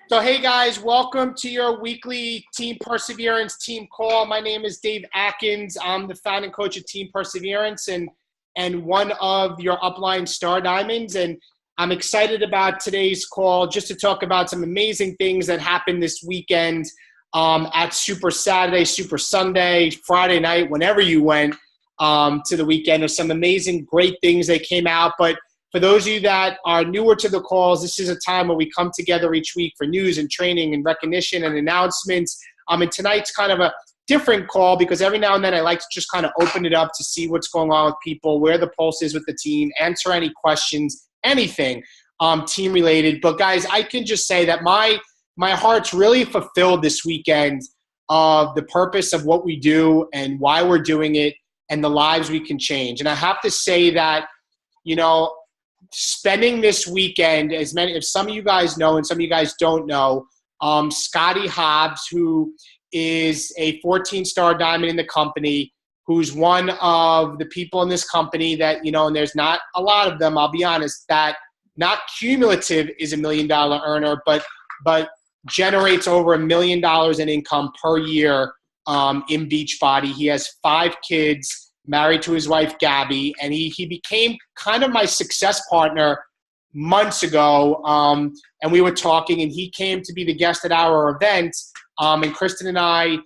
So, hey guys, welcome to your weekly Team Perseverance team call. My name is Dave Atkins. I'm the founding coach of Team Perseverance and one of your upline star diamonds. And I'm excited about today's call just to talk about some amazing things that happened this weekend at Super Saturday, Super Sunday, Friday night, whenever you went to the weekend. There's some amazing, great things that came out. But for those of you that are newer to the calls, this is a time where we come together each week for news and training and recognition and announcements. And tonight's kind of a different call because every now and then I like to just kind of open it up to see what's going on with people, where the pulse is with the team, answer any questions, anything team related. But guys, I can just say that my heart's really fulfilled this weekend of the purpose of what we do and why we're doing it and the lives we can change. And I have to say that, you know, spending this weekend, as some of you guys know and some of you guys don't know, Scotty Hobbs, who is a 14-star diamond in the company, who's one of the people in this company that, you know, and there's not a lot of them, I'll be honest, that not cumulative is $1 million earner, but generates over $1 million in income per year in Beachbody. He has 5 kids, married to his wife, Gabby, and he became kind of my success partner months ago, and we were talking, and he came to be the guest at our event, and Kristen and I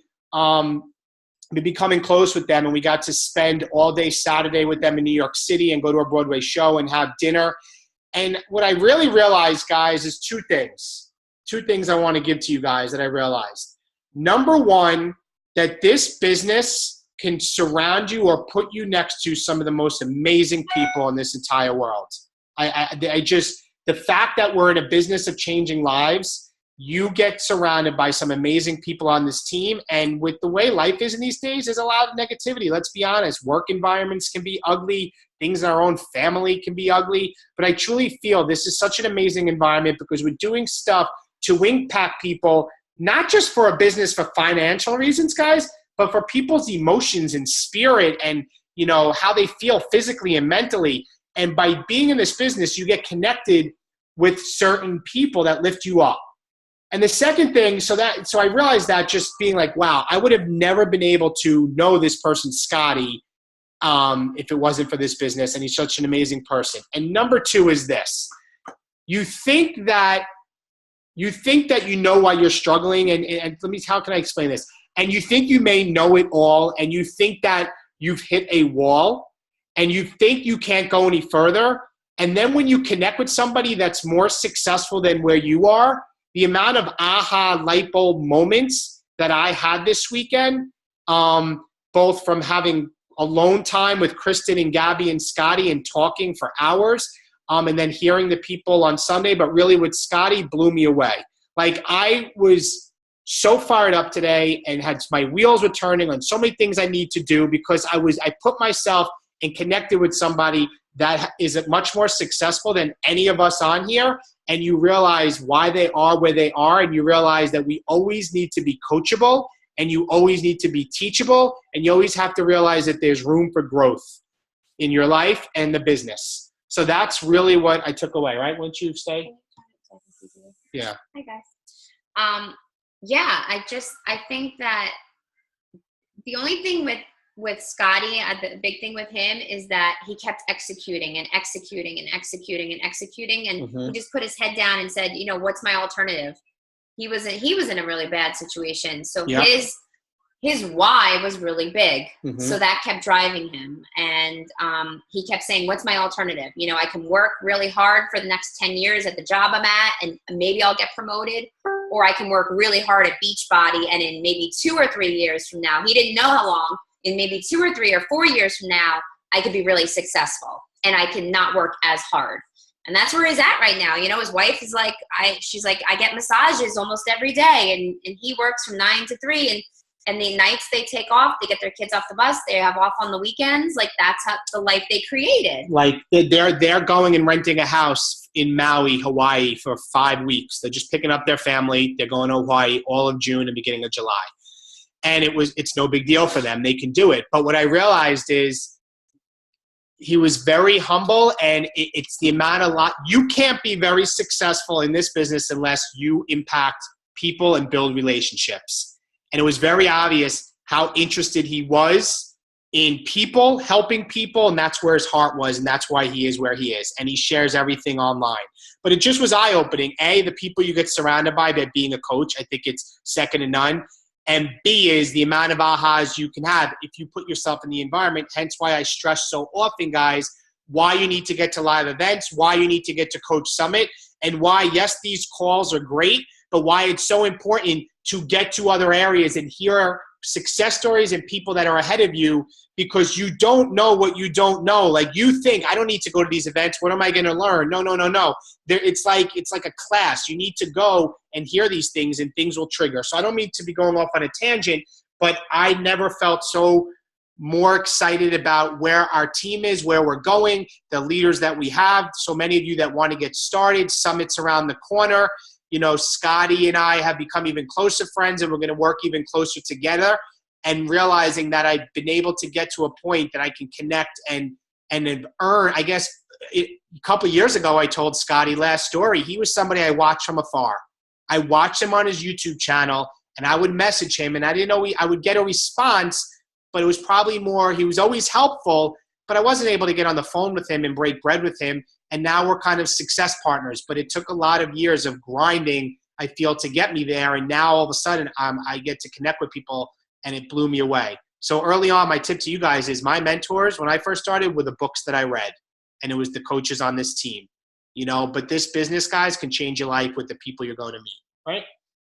been becoming close with them, and we got to spend all day Saturday with them in New York City and go to a Broadway show and have dinner. And what I really realized, guys, is two things I want to give to you guys that I realized. Number one, that this business can surround you or put you next to some of the most amazing people in this entire world. I just, the fact that we're in a business of changing lives, you get surrounded by some amazing people on this team. And with the way life is in these days, there's a lot of negativity. Let's be honest. Work environments can be ugly. Things in our own family can be ugly. But I truly feel this is such an amazing environment because we're doing stuff to impact people, not just for a business for financial reasons, guys, but for people's emotions and spirit and, you know, how they feel physically and mentally. And by being in this business, you get connected with certain people that lift you up. And the second thing, so I realized that just being like, wow, I would have never been able to know this person, Scotty, if it wasn't for this business. And he's such an amazing person. And number two is this. You think that you know why you're struggling. And how can I explain this? And you think you may know it all, and you think that you've hit a wall, and you think you can't go any further. And then when you connect with somebody that's more successful than where you are, the amount of aha light bulb moments that I had this weekend, both from having alone time with Kristen and Gabby and Scotty and talking for hours, and then hearing the people on Sunday, but really with Scotty blew me away. Like I was so fired up today and had my wheels were turning on so many things I need to do because I put myself and connected with somebody that is much more successful than any of us on here. And you realize why they are where they are. And you realize that we always need to be coachable and you always need to be teachable. And you always have to realize that there's room for growth in your life and the business. So that's really what I took away, right? Wouldn't you say? Yeah. Hi, guys. Yeah, I think that the only thing with Scotty, the big thing with him is that he kept executing and executing and executing and executing. And he just put his head down and said, you know, what's my alternative? He was in a really bad situation. So his why was really big. So that kept driving him. And he kept saying, what's my alternative? You know, I can work really hard for the next 10 years at the job I'm at, and maybe I'll get promoted. Or I can work really hard at Beachbody, and in maybe 2 or 3 years from now, he didn't know how long, in maybe 2 or 3 or 4 years from now, I could be really successful and I can not work as hard. And that's where he's at right now. You know, his wife is like, she's like, I get massages almost every day, and he works from 9 to 3, and the nights they take off, they get their kids off the bus, they have off on the weekends. Like that's how the life they created. Like they're going and renting a house in Maui, Hawaii for 5 weeks. They're just picking up their family. They're going to Hawaii all of June and beginning of July. And it's no big deal for them. They can do it. But what I realized is he was very humble, and it's the amount of lot. You can't be very successful in this business unless you impact people and build relationships. And it was very obvious how interested he was in people, helping people, and that's where his heart was, and that's why he is where he is. And he shares everything online. But it just was eye-opening. A, the people you get surrounded by being a coach, I think it's second to none. And B is the amount of ahas you can have if you put yourself in the environment. Hence why I stress so often, guys, why you need to get to live events, why you need to get to Coach Summit, and why, yes, these calls are great, but why it's so important to get to other areas and hear success stories and people that are ahead of you, because you don't know what you don't know. Like, you think, I don't need to go to these events. What am I going to learn? No. It's like a class. You need to go and hear these things, and things will trigger. So I don't mean to be going off on a tangent, but I never felt so more excited about where our team is, where we're going, the leaders that we have. So many of you that want to get started, Summit's around the corner. You know, Scotty and I have become even closer friends, and we're going to work even closer together, and realizing that I've been able to get to a point that I can connect and earn. I guess a couple of years ago, I told Scotty last story, he was somebody I watched from afar. I watched him on his YouTube channel, and I would message him, and I didn't know I would get a response, but it was probably more, he was always helpful, but I wasn't able to get on the phone with him and break bread with him. And now we're kind of success partners, but it took a lot of years of grinding, I feel, to get me there. And now all of a sudden I get to connect with people, and it blew me away. So early on, my tip to you guys is my mentors, when I first started, were the books that I read, and it was the coaches on this team, you know, but this business, guys, can change your life with the people you're going to meet, right?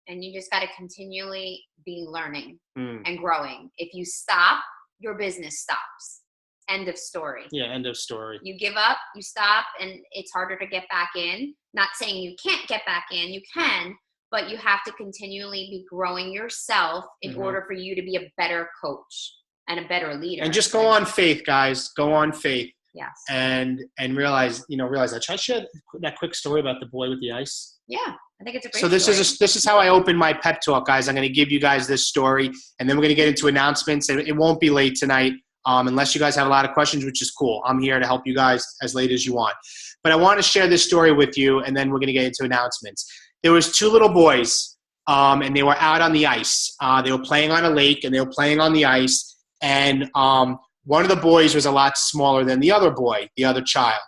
And you just got to continually be learning and growing. If you stop, your business stops. End of story. Yeah, end of story. You give up, you stop, and it's harder to get back in. Not saying you can't get back in, you can, but you have to continually be growing yourself in order for you to be a better coach and a better leader. And just go on faith, guys. Go on faith. Yes. And realize that. Should I share that quick story about the boy with the ice? Yeah, I think it's a great story. So this is how I open my pep talk, guys. I'm going to give you guys this story, and then we're going to get into announcements, and it won't be late tonight. Unless you guys have a lot of questions, which is cool. I'm here to help you guys as late as you want. But I want to share this story with you, and then we're going to get into announcements. There was two little boys, and they were out on the ice. They were playing on a lake, and they were playing on the ice. And one of the boys was a lot smaller than the other boy, the other child.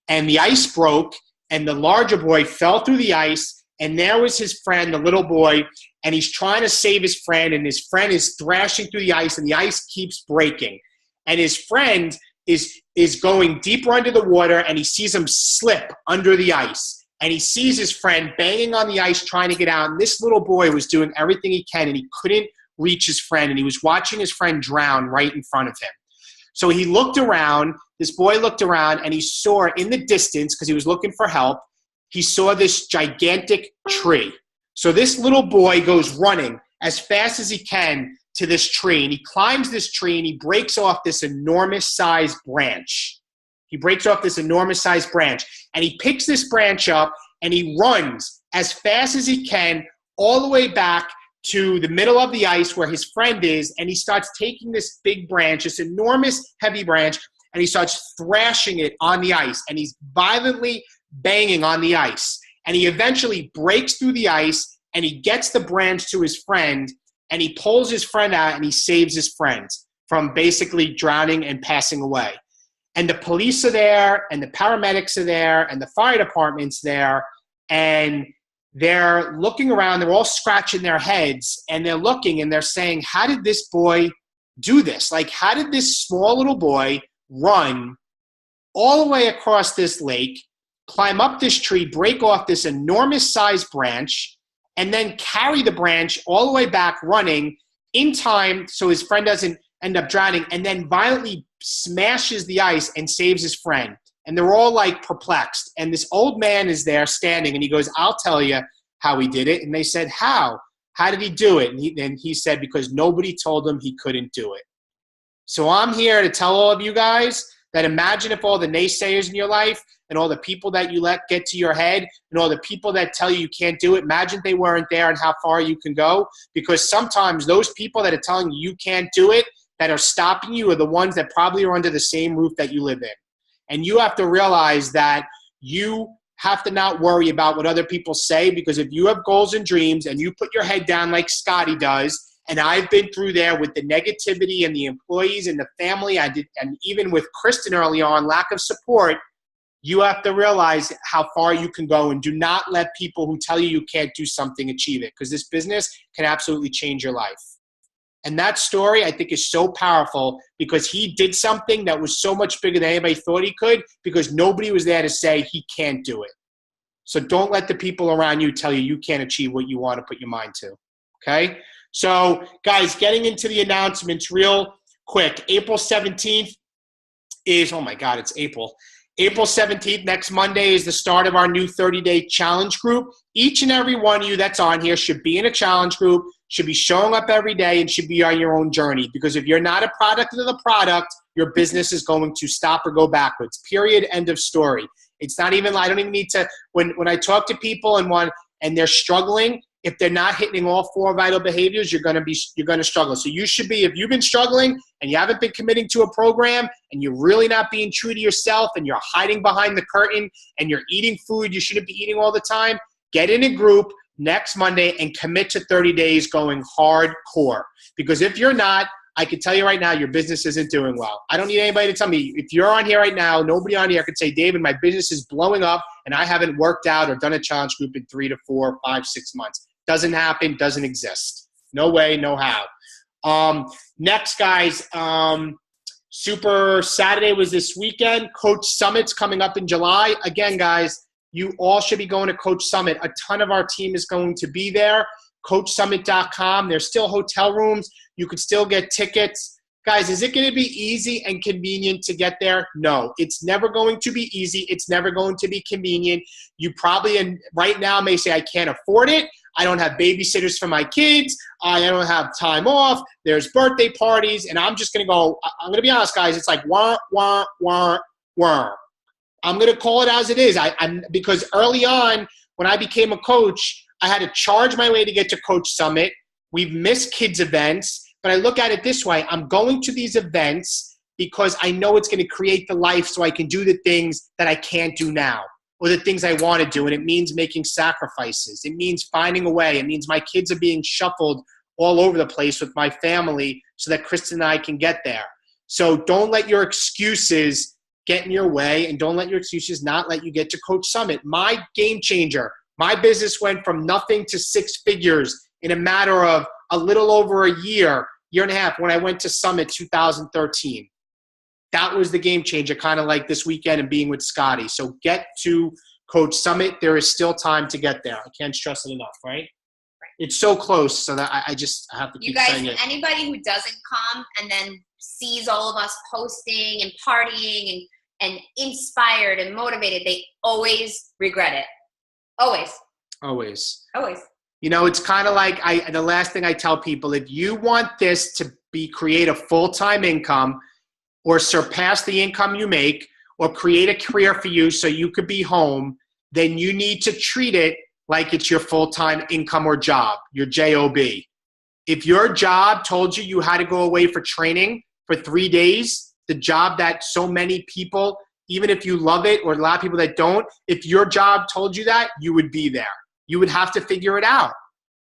And the ice broke, and the larger boy fell through the ice, and there was his friend, the little boy, and he's trying to save his friend, and his friend is thrashing through the ice, and the ice keeps breaking. And his friend is going deeper under the water, and he sees him slip under the ice. And he sees his friend banging on the ice trying to get out. And this little boy was doing everything he can, and he couldn't reach his friend. And he was watching his friend drown right in front of him. So he looked around. This boy looked around, and he saw in the distance, because he was looking for help, he saw this gigantic tree. So this little boy goes running as fast as he can to this tree, and he climbs this tree, and he breaks off this enormous sized branch. He breaks off this enormous sized branch, and he picks this branch up, and he runs as fast as he can all the way back to the middle of the ice where his friend is, and he starts taking this big branch, this enormous heavy branch, and he starts thrashing it on the ice, and he's violently banging on the ice, and he eventually breaks through the ice, and he gets the branch to his friend, and he pulls his friend out, and he saves his friend from basically drowning and passing away. And the police are there, and the paramedics are there, and the fire department's there, and they're looking around. They're all scratching their heads, and they're looking, and they're saying, how did this boy do this? Like, how did this small little boy run all the way across this lake, climb up this tree, break off this enormous sized branch, and then carry the branch all the way back running in time so his friend doesn't end up drowning, and then violently smashes the ice and saves his friend? And they're all like perplexed. And this old man is there standing, and he goes, I'll tell you how he did it. And they said, how? How did he do it? And he said, because nobody told him he couldn't do it. So I'm here to tell all of you guys that imagine if all the naysayers in your life and all the people that you let get to your head and all the people that tell you you can't do it, imagine they weren't there and how far you can go. Because sometimes those people that are telling you you can't do it, that are stopping you are the ones that probably are under the same roof that you live in. And you have to realize that you have to not worry about what other people say, because if you have goals and dreams and you put your head down like Scotty does, and I've been through there with the negativity and the employees and the family, and even with Kristen early on, lack of support, you have to realize how far you can go, and do not let people who tell you can't do something achieve it, because this business can absolutely change your life. And that story, I think, is so powerful because he did something that was so much bigger than anybody thought he could, because nobody was there to say he can't do it. So don't let the people around you tell you you can't achieve what you want to put your mind to, okay? So, guys, getting into the announcements real quick. April 17th is, oh, my God, it's April. April 17th, next Monday, is the start of our new 30-day challenge group. Each and every one of you that's on here should be in a challenge group, should be showing up every day, and should be on your own journey. Because if you're not a product of the product, your business is going to stop or go backwards. Period. End of story. It's not even, I don't even need to, when I talk to people and they're struggling, if they're not hitting all 4 vital behaviors, you're going to struggle. So you should be, if you've been struggling and you haven't been committing to a program and you're really not being true to yourself and you're hiding behind the curtain and you're eating food you shouldn't be eating all the time, get in a group next Monday and commit to 30 days going hardcore. Because if you're not, I can tell you right now, your business isn't doing well. I don't need anybody to tell me. If you're on here right now, nobody on here could say, David, my business is blowing up and I haven't worked out or done a challenge group in 3 to 4, 5, 6 months. Doesn't happen, doesn't exist. No way, no how. Next, guys, Super Saturday was this weekend. Coach Summit's coming up in July. Again, guys, you all should be going to Coach Summit. A ton of our team is going to be there. CoachSummit.com. There's still hotel rooms. You could still get tickets. Guys, is it going to be easy and convenient to get there? No, it's never going to be easy. It's never going to be convenient. You probably right now may say, I can't afford it. I don't have babysitters for my kids. I don't have time off. There's birthday parties. And I'm just going to go, I'm going to be honest, guys. It's like, wah, wah, wah, wah. I'm going to call it as it is. Because early on, when I became a coach, I had to charge my way to get to Coach Summit. We've missed kids' events. But I look at it this way. I'm going to these events because I know it's going to create the life so I can do the things that I can't do now, or the things I want to do. And it means making sacrifices. It means finding a way. It means my kids are being shuffled all over the place with my family so that Kristen and I can get there. So don't let your excuses get in your way, and don't let your excuses not let you get to Coach Summit. My game changer. My business went from nothing to 6 figures in a matter of a little over a year and a half when I went to Summit 2013. That was the game changer, kind of like this weekend and being with Scotty. So get to Coach Summit. There is still time to get there. I can't stress it enough, right? It's so close, so that I have to keep saying it. You guys, anybody who doesn't come and then sees all of us posting and partying and inspired and motivated, they always regret it. Always. Always. Always. You know, it's kind of like the last thing I tell people, if you want this to create a full-time income or surpass the income you make or create a career for you so you could be home, then you need to treat it like it's your full-time income or job, your job. If your job told you you had to go away for training for 3 days, the job that so many people, even if you love it, or a lot of people that don't, if your job told you that, you would be there. You would have to figure it out.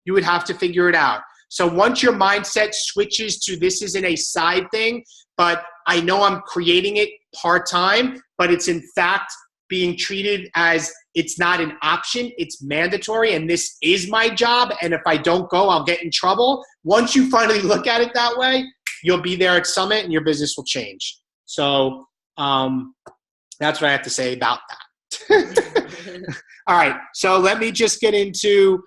You would have to figure it out. So once your mindset switches to this isn't a side thing, but I know I'm creating it part-time, but it's in fact being treated as it's not an option, it's mandatory, and this is my job, and if I don't go, I'll get in trouble. Once you finally look at it that way, you'll be there at Summit and your business will change. So that's what I have to say about that. All right, so let me just get into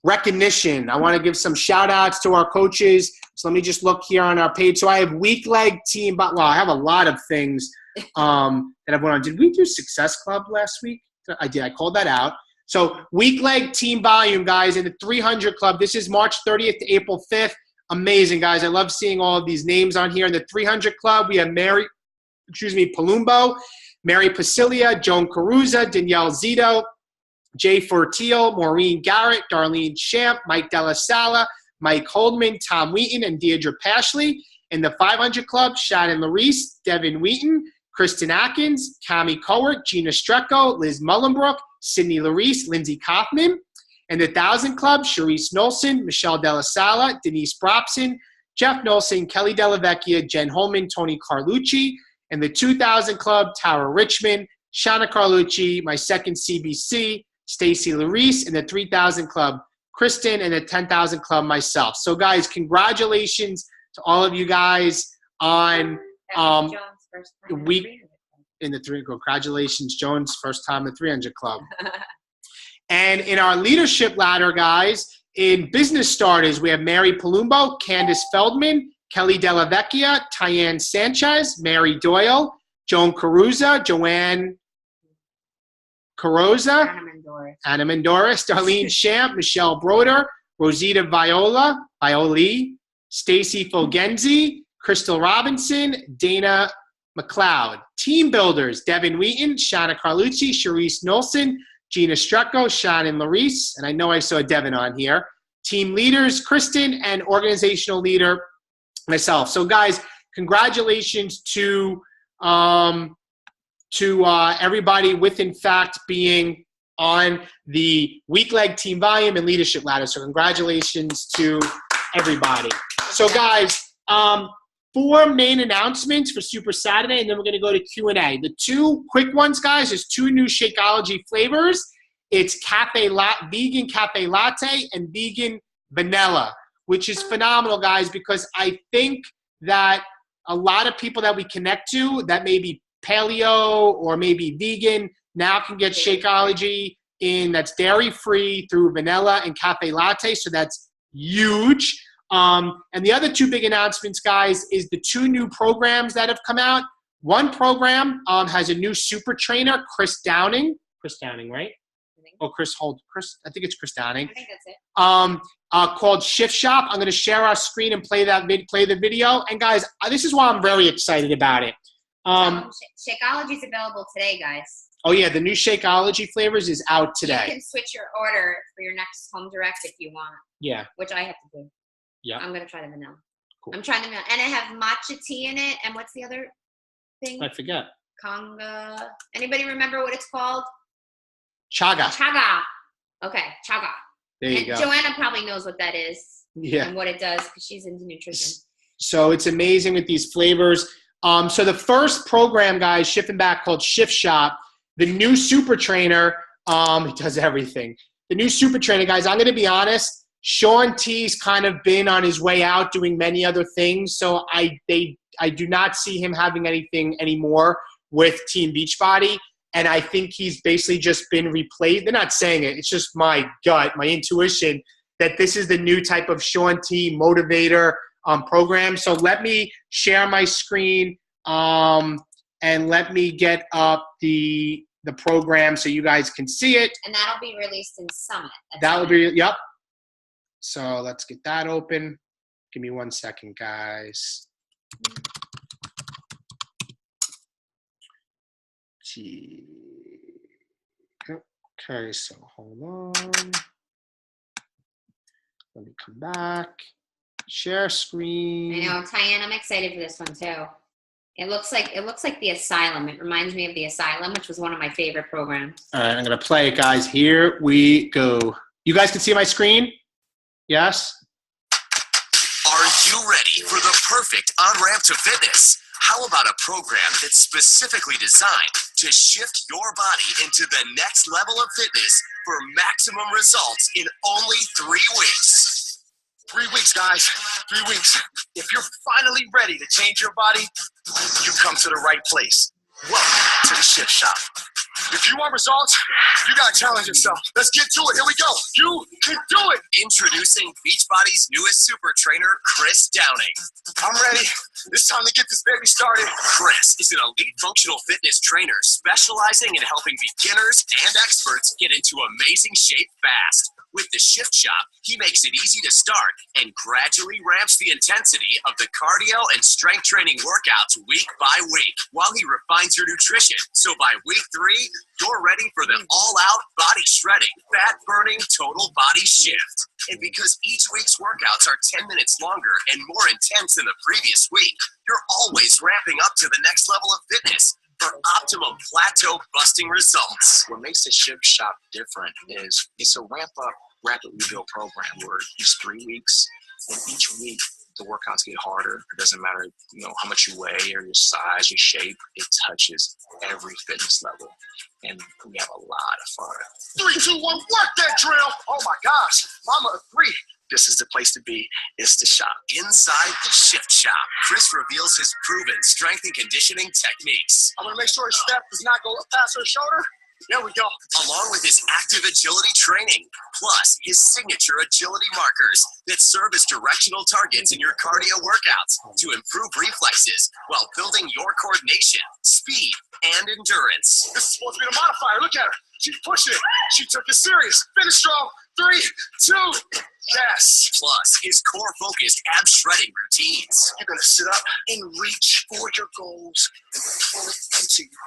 recognition. I want to give some shout outs to our coaches. So let me just look here on our page. So I have weak leg team, but well, I have a lot of things that I've went on. Did we do Success Club last week? I did. I called that out. So weak leg team volume, guys, in the 300 Club. This is March 30th to April 5th. Amazing, guys. I love seeing all of these names on here. In the 300 Club, we have Palumbo, Mary Pasilia, Joan Caruza, Danielle Zito, Jay Fortiel, Maureen Garrett, Darlene Champ, Mike Della Sala, Mike Holdman, Tom Wheaton, and Deirdre Pashley. In the 500 Club, Shannon Larice, Devin Wheaton, Kristen Atkins, Cami Cowart, Gina Strecko, Liz Mullenbrook, Sydney Larice, Lindsay Kaufman. In the 1,000 Club, Sharice Nolson, Michelle Della Sala, Denise Bropson, Jeff Nolson, Kelly Della Vecchia, Jen Holman, Tony Carlucci. In the 2,000 Club, Tara Richmond, Shauna Carlucci, my second CBC, Stacy Larice. In the 3,000 Club, Kristen. In the 10,000 Club, myself. So, guys, congratulations to all of you guys on the week in the congratulations, Jones, first time in the 300 Club. And in our leadership ladder, guys, in business starters, we have Mary Palumbo, Candace Feldman, Kelly Della Vecchia, Tyann Sanchez, Mary Doyle, Joan Caruza, Joanne Carosa, Anna Mendoris, Darlene Champ, Michelle Broder, Rosita Violi, Stacy Fogenzi, Crystal Robinson, Dana McLeod. Team builders, Devin Wheaton, Shauna Carlucci, Sharice Nolson, Gina Strecko, Shannon Larice, and I know I saw Devin on here. Team leaders, Kristen, and organizational leader, myself. So, guys, congratulations to everybody with, in fact, being on the weak leg team volume and leadership ladder. So, congratulations to everybody. So, guys, 4 main announcements for Super Saturday, and then we're going to go to Q&A. The 2 quick ones, guys, is 2 new Shakeology flavors. It's vegan cafe latte and vegan vanilla, which is phenomenal, guys, because I think that a lot of people that we connect to that may be paleo or maybe vegan now can get Shakeology that's dairy-free through vanilla and cafe latte, so that's huge. And the other 2 big announcements, guys, is the 2 new programs that have come out. One program has a new super trainer, Chris Downing. Chris Downing, right? I think it's Chris Downing. I think that's it. Called Shift Shop. I'm going to share our screen and play the video. And, guys, this is why I'm very excited about it. Shakeology is available today, guys. Oh, yeah, the new Shakeology flavors is out today. You can switch your order for your next home direct if you want. Yeah. Which I have to do. Yeah. I'm going to try the vanilla. Cool. I'm trying the vanilla. And I have matcha tea in it. And what's the other thing? I forget. Conga. Anybody remember what it's called? Chaga. Chaga. Okay, chaga. There you go. Joanna probably knows what that is. Yeah. And what it does because she's into nutrition. So it's amazing with these flavors. So the first program, guys, shipping back, called Shift Shop, the new super trainer, it does everything. The new super trainer, guys, I'm going to be honest, Sean T's kind of been on his way out doing many other things, so I do not see him having anything anymore with Team Beachbody, and I think he's basically just been replaced. They're not saying it. It's just my gut, my intuition, that this is the new type of Sean T motivator program. So let me share my screen and let me get up the program so you guys can see it. And that'll be released in Summit. That will be, yep. So let's get that open. Give me 1 second, guys. Okay, so hold on. Let me come back. Share screen. I know, Tyann, I'm excited for this one too. It looks like the Asylum. It reminds me of the Asylum, which was one of my favorite programs. All right, I'm gonna play it, guys. Here we go. You guys can see my screen? Yes? Are you ready for the perfect on-ramp to fitness? How about a program that's specifically designed to shift your body into the next level of fitness for maximum results in only 3 weeks? 3 weeks, guys. 3 weeks. If you're finally ready to change your body, you come to the right place. Welcome to the Shift Shop. If you want results, you gotta challenge yourself. Let's get to it. Here we go. You can do it. Introducing Beachbody's newest super trainer, Chris Downing. I'm ready. It's time to get this baby started. Chris is an elite functional fitness trainer specializing in helping beginners and experts get into amazing shape fast. With the Shift Shop, he makes it easy to start and gradually ramps the intensity of the cardio and strength training workouts week by week while he refines your nutrition. So by week 3, you're ready for the all-out body shredding, fat-burning total body shift. And because each week's workouts are 10 minutes longer and more intense than the previous week, you're always ramping up to the next level of fitness for optimum plateau busting results. What makes the Shift Shop different is it's a ramp-up, rapid rebuild program where each 3 weeks, and each week the workouts get harder. It doesn't matter, how much you weigh or your size, your shape. It touches every fitness level, and we have a lot of fun. 3, 2, 1, work that drill! Oh my gosh, Mama agree. This is the place to be. It's the shop. Inside the Shift Shop, Chris reveals his proven strength and conditioning techniques. I'm gonna make sure his step does not go up past her shoulder. There we go. Along with his active agility training, plus his signature agility markers that serve as directional targets in your cardio workouts to improve reflexes while building your coordination, speed, and endurance. This is supposed to be the modifier. Look at her. She's pushing it. She took it serious. Finish strong. 3, 2, yes. Plus his core-focused ab shredding routines. You're gonna sit up and reach for your goals and pull it into you.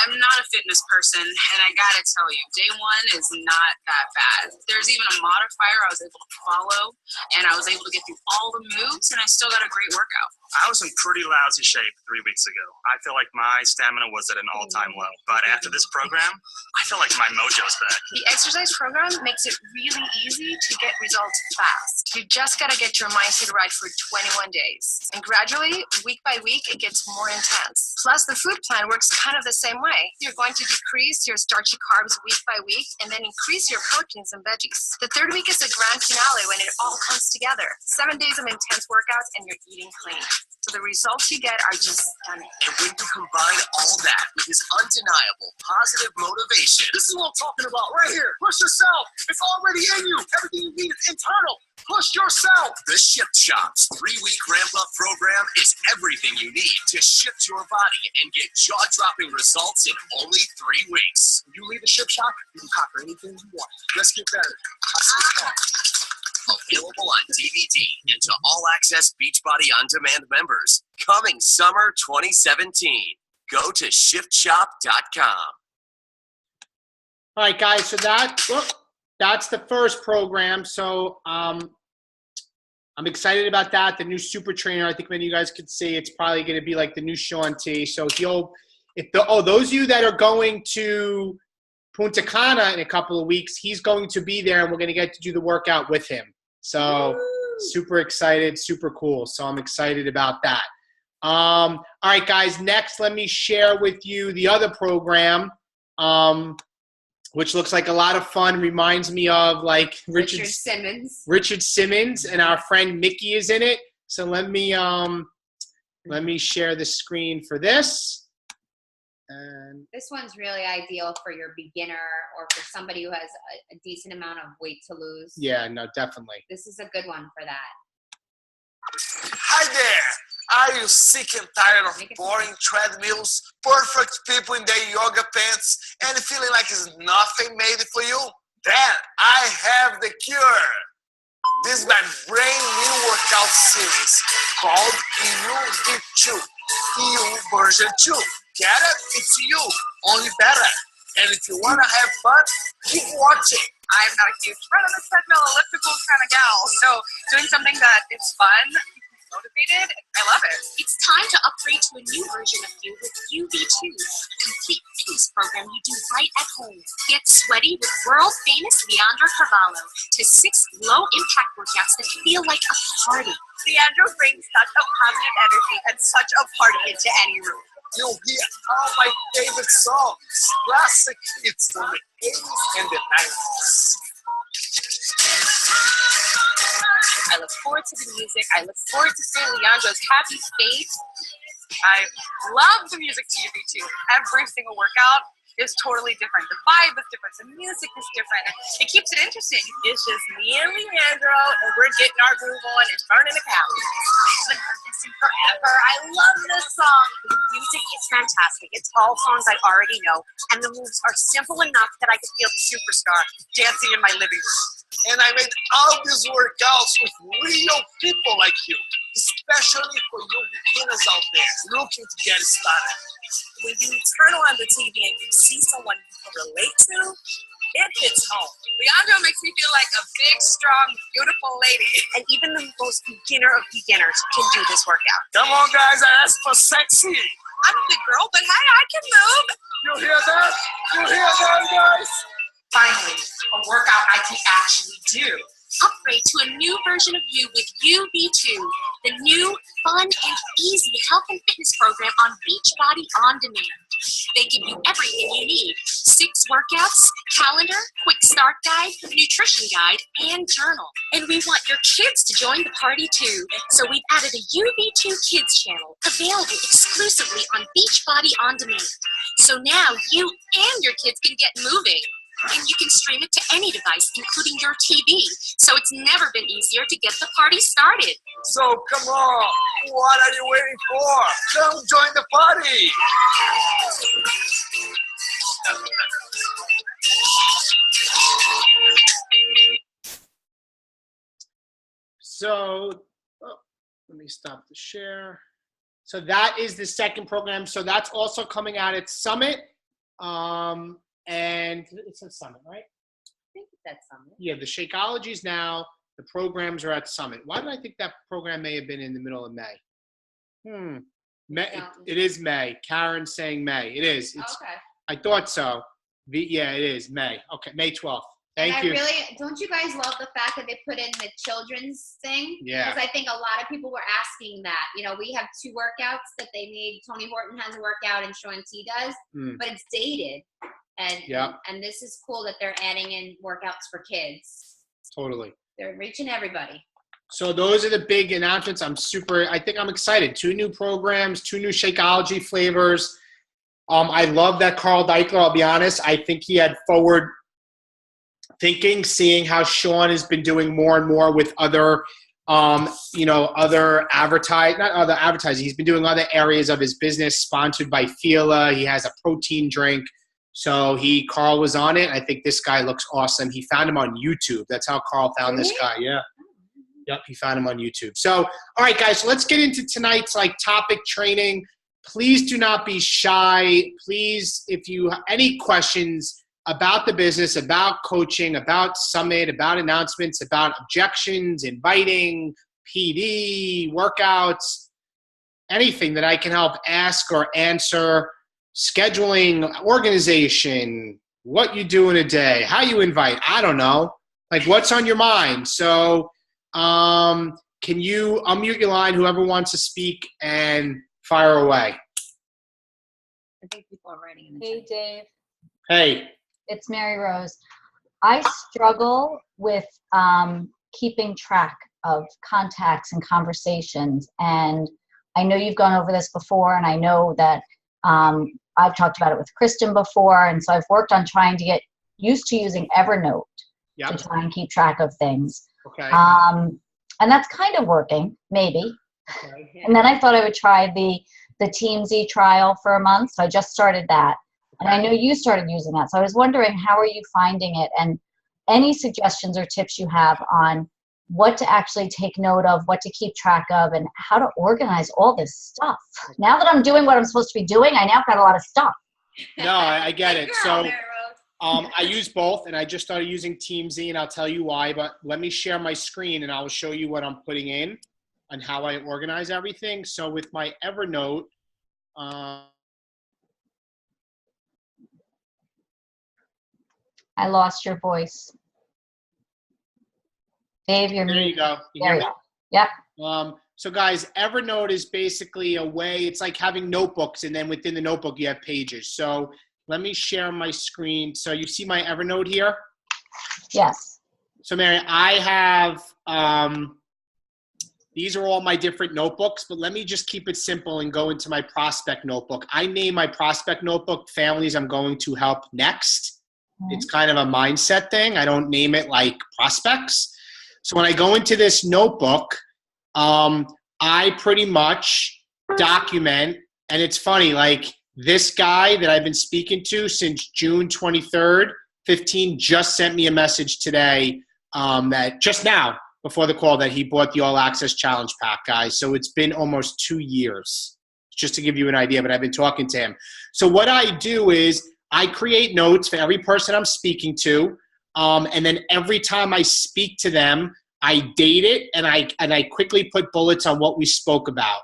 I'm not a fitness person, and I gotta tell you, day one is not that bad. There's even a modifier I was able to follow, and I was able to get through all the moves, and I still got a great workout. I was in pretty lousy shape 3 weeks ago. I feel like my stamina was at an all-time low. But after this program, I feel like my mojo's back. The exercise program makes it really easy to get results fast. You just gotta get your mindset right for 21 days. And gradually, week by week, it gets more intense. Plus, the food plan works kind of the same way. You're going to decrease your starchy carbs week by week and then increase your proteins and veggies. The third week is the grand finale when it all comes together. 7 days of intense workouts and you're eating clean. So the results you get are just stunning. And when you combine all that with his undeniable positive motivation, This is what I'm talking about right here. Push yourself. It's already in you. Everything you need is internal. Push yourself. the Shift Shop's 3-week ramp-up program is everything you need to shift your body and get jaw-dropping results in only 3 weeks. When you leave the Shift Shop, you can conquer anything you want. Let's get better. I see it's fun. Available on DVD and to All Access Beachbody On Demand members. Coming summer 2017. Go to shiftshop.com. All right, guys. So that's the first program. So I'm excited about that. The new super trainer. I think many of you guys could see it's probably going to be like the new Sean T. So those of you that are going to Punta Cana in a couple of weeks, he's going to be there, and we're going to get to do the workout with him. So super excited, super cool. So I'm excited about that. All right, guys. Next, let me share with you the other program, which looks like a lot of fun. Reminds me of like Richard Simmons, and our friend Mickey is in it. So let me share the screen for this. And This one's really ideal for your beginner or for somebody who has a decent amount of weight to lose. yeah, no, definitely. This is a good one for that. Hi there! Are you sick and tired of boring treadmills, perfect people in their yoga pants, and feeling like it's nothing made for you? Then I have the cure! This is my brand new workout series called EU V2, EU version 2. Get it? It's you, only better. And if you want to have fun, keep watching. I'm not a huge run on the treadmill, elliptical kind of gal, so doing something that is fun, motivated, I love it. It's time to upgrade to a new version of you with UV2, a complete fitness program you do right at home. Get sweaty with world-famous Leandro Carvalho to 6 low-impact workouts that feel like a party. Leandro brings such a positive energy and such a party into any room. You'll hear all my favorite songs, classic hits from the 80s and the 90s. I look forward to the music. I look forward to seeing Leandro's happy face. I love the music to UV2. Every single workout is totally different. The vibe is different. The music is different. It keeps it interesting. It's just me and Leandro, and we're getting our groove on and burning the calories. I've been listening forever. I love this song. The music is fantastic. It's all songs I already know, and the moves are simple enough that I can feel the superstar dancing in my living room. And I made all these workouts with real people like you, especially for you beginners out there looking to get started. When you turn on the TV and you see someone you can relate to, It hits home. Leandro makes me feel like a big, strong, beautiful lady. And even the most beginner of beginners can do this workout. Come on, guys, I asked for sexy. I'm a big girl, but hey, I can move. You hear that? You hear that, guys? Finally, a workout I can actually do. Upgrade to a new version of you with UV2, the new, fun, and easy health and fitness program on Beachbody On Demand. They give you everything you need: 6 workouts, calendar, quick start guide, nutrition guide, and journal. And we want your kids to join the party too. So we've added a UV2 Kids channel available exclusively on Beachbody On Demand. So now you and your kids can get moving. And you can stream it to any device, including your TV. So it's never been easier to get the party started. So come on, what are you waiting for? Come join the party. So, let me stop the share. So that is the second program. So that's also coming out at Summit. And it's a Summit, right? I think it's at Summit. Yeah, the Shakeologies now, the programs are at Summit. Why did I think that program may have been in the middle of May? It is May. Karen's saying May. It is. It's, okay. I thought so. Yeah, it is May. Okay, May 12th. Thank you. Don't you guys love the fact that they put in the children's thing? Yeah. Because I think a lot of people were asking that. You know, we have 2 workouts that they made. Tony Horton has a workout and Shaun T does, but it's dated. And this is cool that they're adding in workouts for kids. Totally. They're reaching everybody. So those are the big announcements. I think I'm excited. 2 new programs, 2 new Shakeology flavors. I love that Carl Deichler, I'll be honest. I think he had forward thinking, seeing how Shaun has been doing more and more with other, other advertising. He's been doing other areas of his business, sponsored by Fila. He has a protein drink. So Carl was on it. I think this guy looks awesome. He found him on YouTube. That's how Carl found this guy. Yeah. Yep. He found him on YouTube. So, all right, guys, so let's get into tonight's topic training. Please do not be shy. Please, if you have any questions about the business, about coaching, about Summit, about announcements, about objections, inviting, PD, workouts, anything that I can help ask or answer, scheduling, organization, what you do in a day, how you invite, I don't know, what's on your mind. So can you unmute your line, whoever wants to speak, and fire away. I think people are writing in the Hey, chat. Dave. Hey. It's Mary Rose. I struggle with keeping track of contacts and conversations. And I know you've gone over this before, and I know that I've talked about it with Kristen before. And so I've worked on trying to get used to using Evernote to try and keep track of things. Okay. And that's kind of working, maybe. Okay. And then I thought I would try the TeamZ trial for a month. So I just started that. And I know you started using that. So I was wondering, how are you finding it? And any suggestions or tips you have on what to actually take note of, what to keep track of, and how to organize all this stuff. Now that I'm doing what I'm supposed to be doing, I now got a lot of stuff. No, I get it. So I use both, and I just started using TeamZ, and I'll tell you why. But let me share my screen, and I'll show you what I'm putting in and how I organize everything. So with my Evernote, I lost your voice. Dave, you're there you go. You hear me? Yep. So guys, Evernote is basically a way, it's like having notebooks, and then within the notebook you have pages. So let me share my screen. So you see my Evernote here? Yes. So Mary, I have, these are all my different notebooks, but let me just keep it simple and go into my prospect notebook. I name my prospect notebook Families I'm Going to Help Next. It's kind of a mindset thing. I don't name it like prospects. So when I go into this notebook, I pretty much document, and it's funny, this guy that I've been speaking to since June 23rd, 15, just sent me a message today that just now, before the call, that he bought the All Access Challenge Pack, guys. So it's been almost 2 years, just to give you an idea, but I've been talking to him. So what I do is I create notes for every person I'm speaking to. And then every time I speak to them, I date it and I quickly put bullets on what we spoke about.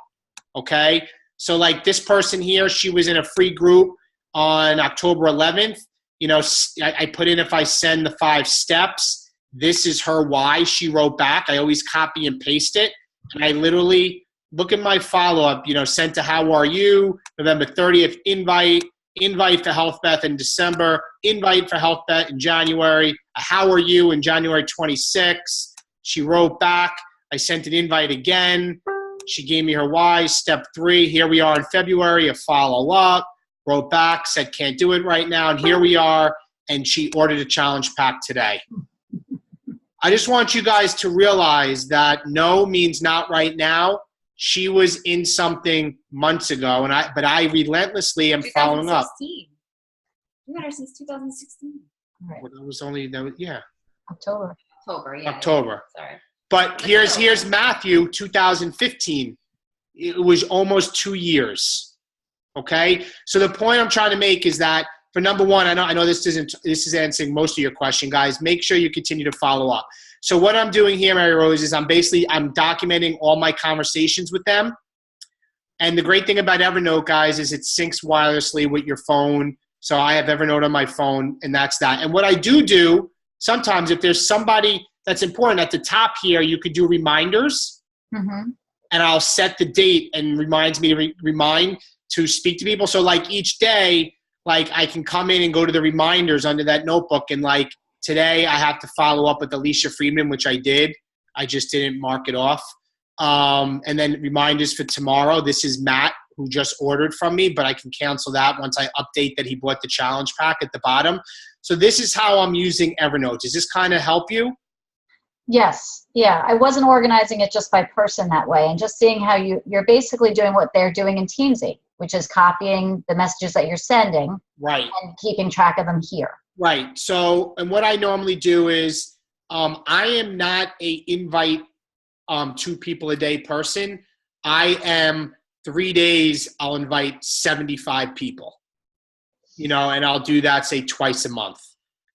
Okay. So like this person here, she was in a free group on October 11th. I put in, if I send the 5 steps, this is her why. She wrote back. I always copy and paste it. And I literally look at my follow-up, sent to how are you, November 30th, invite for Health Beth in December, invite for Health Beth in January, a how are you in January 26th. She wrote back. I sent an invite again. She gave me her why. Step 3, here we are in February, a follow-up. Wrote back, said can't do it right now, and here we are, and she ordered a challenge pack today. I just want you guys to realize that no means not right now. She was in something months ago, but I relentlessly am following up. You had her since 2016. Right. Well, that was yeah. October. October. Sorry. But here's Matthew, 2015. It was almost 2 years. Okay? So the point I'm trying to make is that, for number one, I know this is answering most of your question, guys. Make sure you continue to follow up. So what I'm doing here, Mary Rose, is I'm documenting all my conversations with them. And the great thing about Evernote, guys, is it syncs wirelessly with your phone. So I have Evernote on my phone, and that's that. And what I do sometimes, if there's somebody that's important at the top here, you could do reminders. Mm-hmm. And I'll set the date and reminds me to remind to speak to people. So like each day, like I can come in and go to the reminders under that notebook, and like today I have to follow up with Alicia Friedman, which I did. I just didn't mark it off. And then reminders for tomorrow. This is Matt, who just ordered from me, but I can cancel that once I update that he bought the challenge pack at the bottom. So this is how I'm using Evernote. Does this kind of help you? Yes. Yeah. I wasn't organizing it just by person that way, and just seeing how you're basically doing what they're doing in Teamsy, which is copying the messages that you're sending, right, and keeping track of them here. Right. So, and what I normally do is, I am not a invite 2 people a day person. I am 3 days, I'll invite 75 people, and I'll do that, say, twice a month.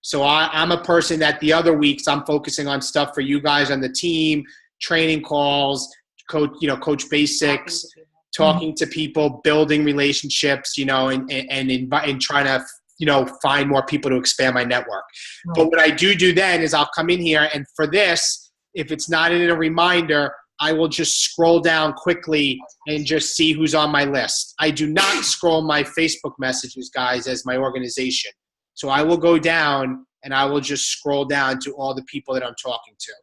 So I'm a person that the other weeks I'm focusing on stuff for you guys on the team, training calls, coach basics, talking to people, building relationships, and trying to, find more people to expand my network. Right. But what I do then is I'll come in here, and for this, if it's not in a reminder, I will just scroll down quickly and just see who's on my list. I do not scroll my Facebook messages, guys, as my organization. So I will go down and I will just scroll down to all the people that I'm talking to.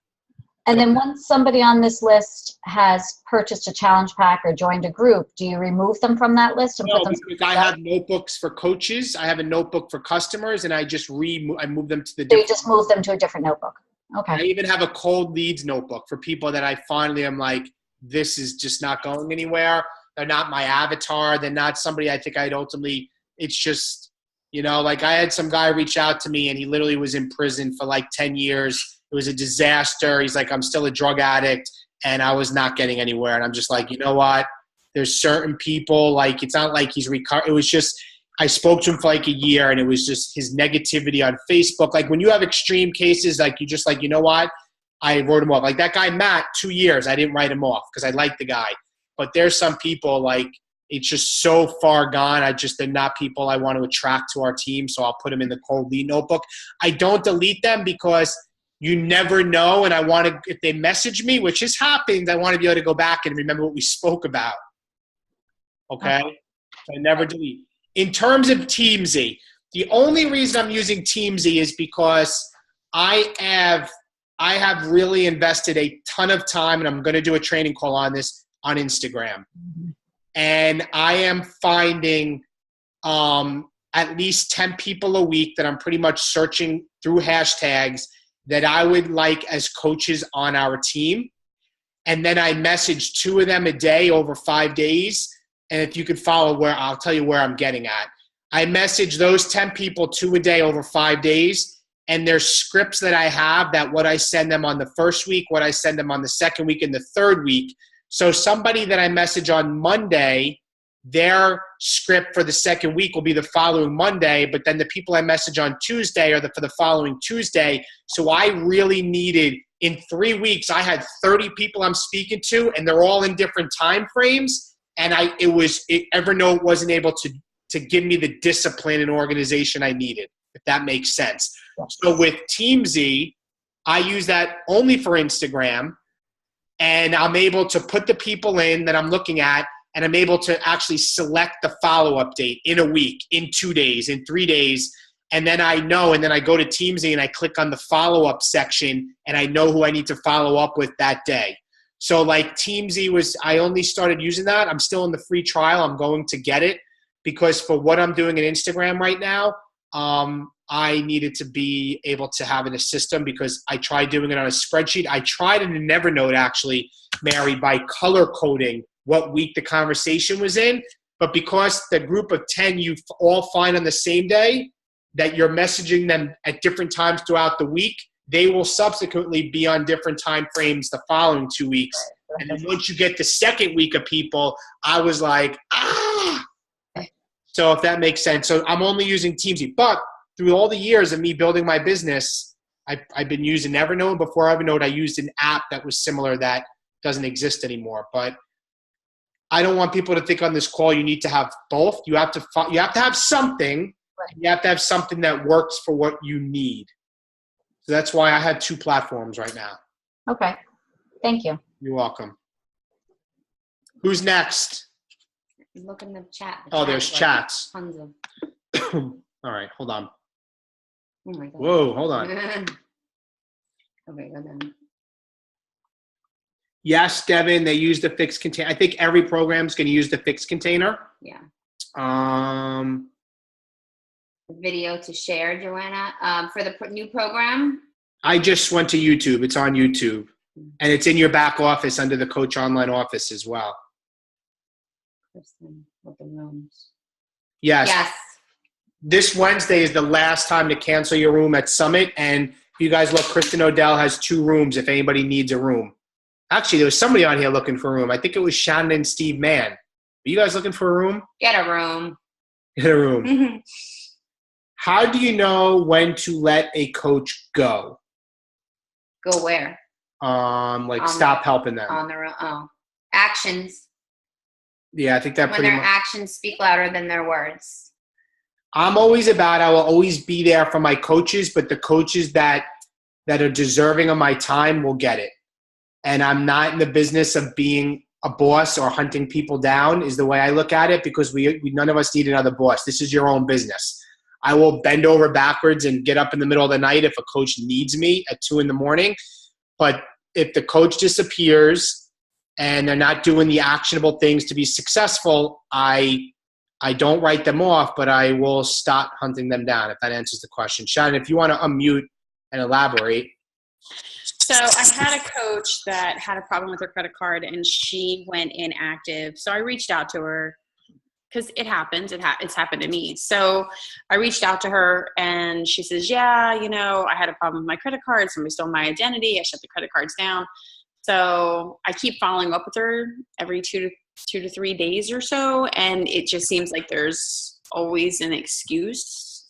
And then once somebody on this list has purchased a challenge pack or joined a group, do you remove them from that list and put them? Because I have notebooks for coaches. I have a notebook for customers, and I just I move them to the. So you just move them to a different notebook. Okay. I even have a cold leads notebook for people that I finally am like, this is just not going anywhere. They're not my avatar. They're not somebody I think I'd ultimately. It's just. Like I had some guy reach out to me, and he literally was in prison for like 10 years. It was a disaster. He's like, I'm still a drug addict, and I was not getting anywhere. And I'm just like, you know what? There's certain people, like, it's not like he's it was just, I spoke to him for like a year, and it was just his negativity on Facebook. Like when you have extreme cases, like you just like, you know what? I wrote him off. Like that guy, Matt, 2 years, I didn't write him off because I liked the guy. But there's some people like, it's just so far gone. They're not people I want to attract to our team. So I'll put them in the cold lead notebook. I don't delete them because you never know. And I want to, if they message me, which has happened, I want to be able to go back and remember what we spoke about. Okay. So I never delete. In terms of Teamsy, the only reason I'm using Teamsy is because I have really invested a ton of time, and I'm going to do a training call on this on Instagram. Mm-hmm. And I am finding at least 10 people a week that I'm pretty much searching through hashtags that I would like as coaches on our team. And then I message 2 of them a day over 5 days. And if you could follow I'll tell you where I'm getting at. I message those 10 people 2 a day over 5 days. And there's scripts that I have that what I send them on the first week, what I send them on the second week, and the third week. So somebody that I message on Monday, their script for the second week will be the following Monday, but then the people I message on Tuesday are for the following Tuesday. So I really needed, in 3 weeks, I had 30 people I'm speaking to, and they're all in different time frames. And Evernote wasn't able to give me the discipline and organization I needed, if that makes sense. So with TeamZ, I use that only for Instagram, and I'm able to put the people in that I'm looking at, and I'm able to actually select the follow-up date in a week, in 2 days, in 3 days. And then I know, and then I go to TeamZ and I click on the follow-up section, and I know who I need to follow up with that day. So like TeamZ I only started using that. I'm still in the free trial. I'm going to get it because for what I'm doing in Instagram right now, I needed to be able to have it in a system because I tried doing it on a spreadsheet. I tried it in Evernote, actually, Mary, by color coding what week the conversation was in. But because the group of 10 you all find on the same day, that you're messaging them at different times throughout the week, they will subsequently be on different time frames the following 2 weeks. And then once you get the second week of people, I was like, ah! So if that makes sense. So I'm only using TeamZ. But through all the years of me building my business, I've been using Evernote. Before Evernote, I used an app that was similar that doesn't exist anymore. But I don't want people to think on this call you need to have both. You have to have something. You have to have something that works for what you need. So that's why I have 2 platforms right now. Okay. Thank you. You're welcome. Who's next? Look in the chat. There's chats. Tons of. All right, hold on. Oh my God. Whoa, hold on. Okay, go down. Yes, Devin, they use the fixed container. I think every program's going to use the fixed container. Yeah. Video to share, Joanna, for the new program. I just went to YouTube. It's on YouTube. And it's in your back office under the Coach Online office as well. Kristen, with the rooms. Yes. This Wednesday is the last time to cancel your room at Summit. And if you guys look, Kristen Odell has 2 rooms if anybody needs a room. Actually, there was somebody on here looking for a room. I think it was Shannon and Steve Mann. Are you guys looking for a room? Get a room. Get a room. How do you know when to let a coach go? Go where? Stop helping them. On their own. Actions. Yeah, I think that when their actions speak louder than their words. I will always be there for my coaches, but the coaches that are deserving of my time will get it. And I'm not in the business of being a boss or hunting people down is the way I look at it, because we none of us need another boss. This is your own business. I will bend over backwards and get up in the middle of the night if a coach needs me at 2 a.m. But if the coach disappears and they're not doing the actionable things to be successful, I don't write them off, but I will stop hunting them down, if that answers the question. Shannon, if you want to unmute and elaborate. So I had a coach that had a problem with her credit card, and she went inactive. So I reached out to her because it happens. It's happened to me. So I reached out to her, and she says, yeah, I had a problem with my credit card. Somebody stole my identity. I shut the credit cards down. So I keep following up with her every 2 to 3 days or so, and it just seems like there's always an excuse.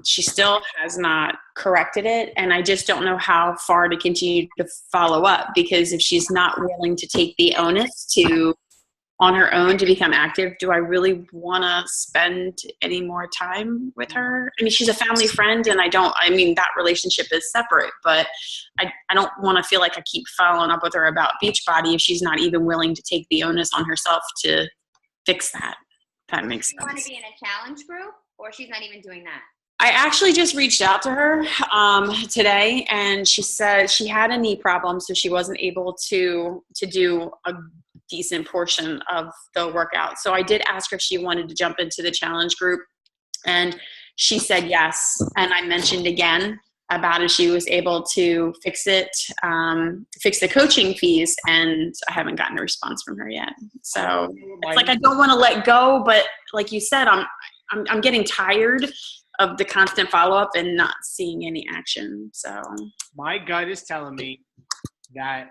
She still has not corrected it, and I just don't know how far to continue to follow up, because if she's not willing to take the onus on her own to become active, do I really want to spend any more time with her? I mean, she's a family friend, and that relationship is separate, but I don't want to feel like I keep following up with her about Beachbody if she's not even willing to take the onus on herself to fix that. That makes sense. You want to be in a challenge group, or she's not even doing that? I actually just reached out to her today, and she said she had a knee problem, so she wasn't able to do a decent portion of the workout. So I did ask her if she wanted to jump into the challenge group, and she said yes. And I mentioned again about if she was able to fix the coaching fees, and I haven't gotten a response from her yet. So it's like I don't want to let go, but like you said, I'm getting tired of the constant follow-up and not seeing any action. So my gut is telling me that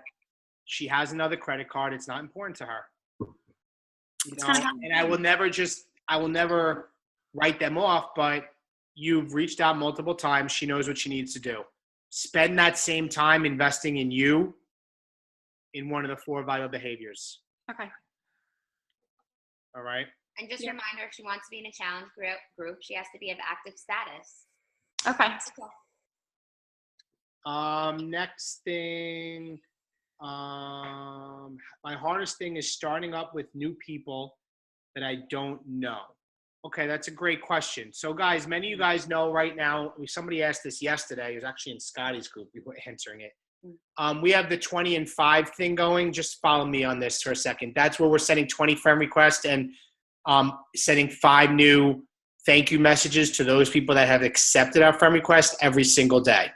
she has another credit card. It's not important to her. You know, and I will never write them off, but you've reached out multiple times. She knows what she needs to do. Spend that same time investing in you in one of the 4 vital behaviors. Okay. All right. And just remind her, if she wants to be in a challenge group, she has to be of active status. Okay. Next thing, my hardest thing is starting up with new people that I don't know. Okay, that's a great question. So guys, many of you guys know right now, somebody asked this yesterday, it was actually in Scotty's group, we were answering it. We have the 20 and 5 thing going. Just follow me on this for a second. That's where we're sending 20 friend requests and sending 5 new thank you messages to those people that have accepted our friend request every single day.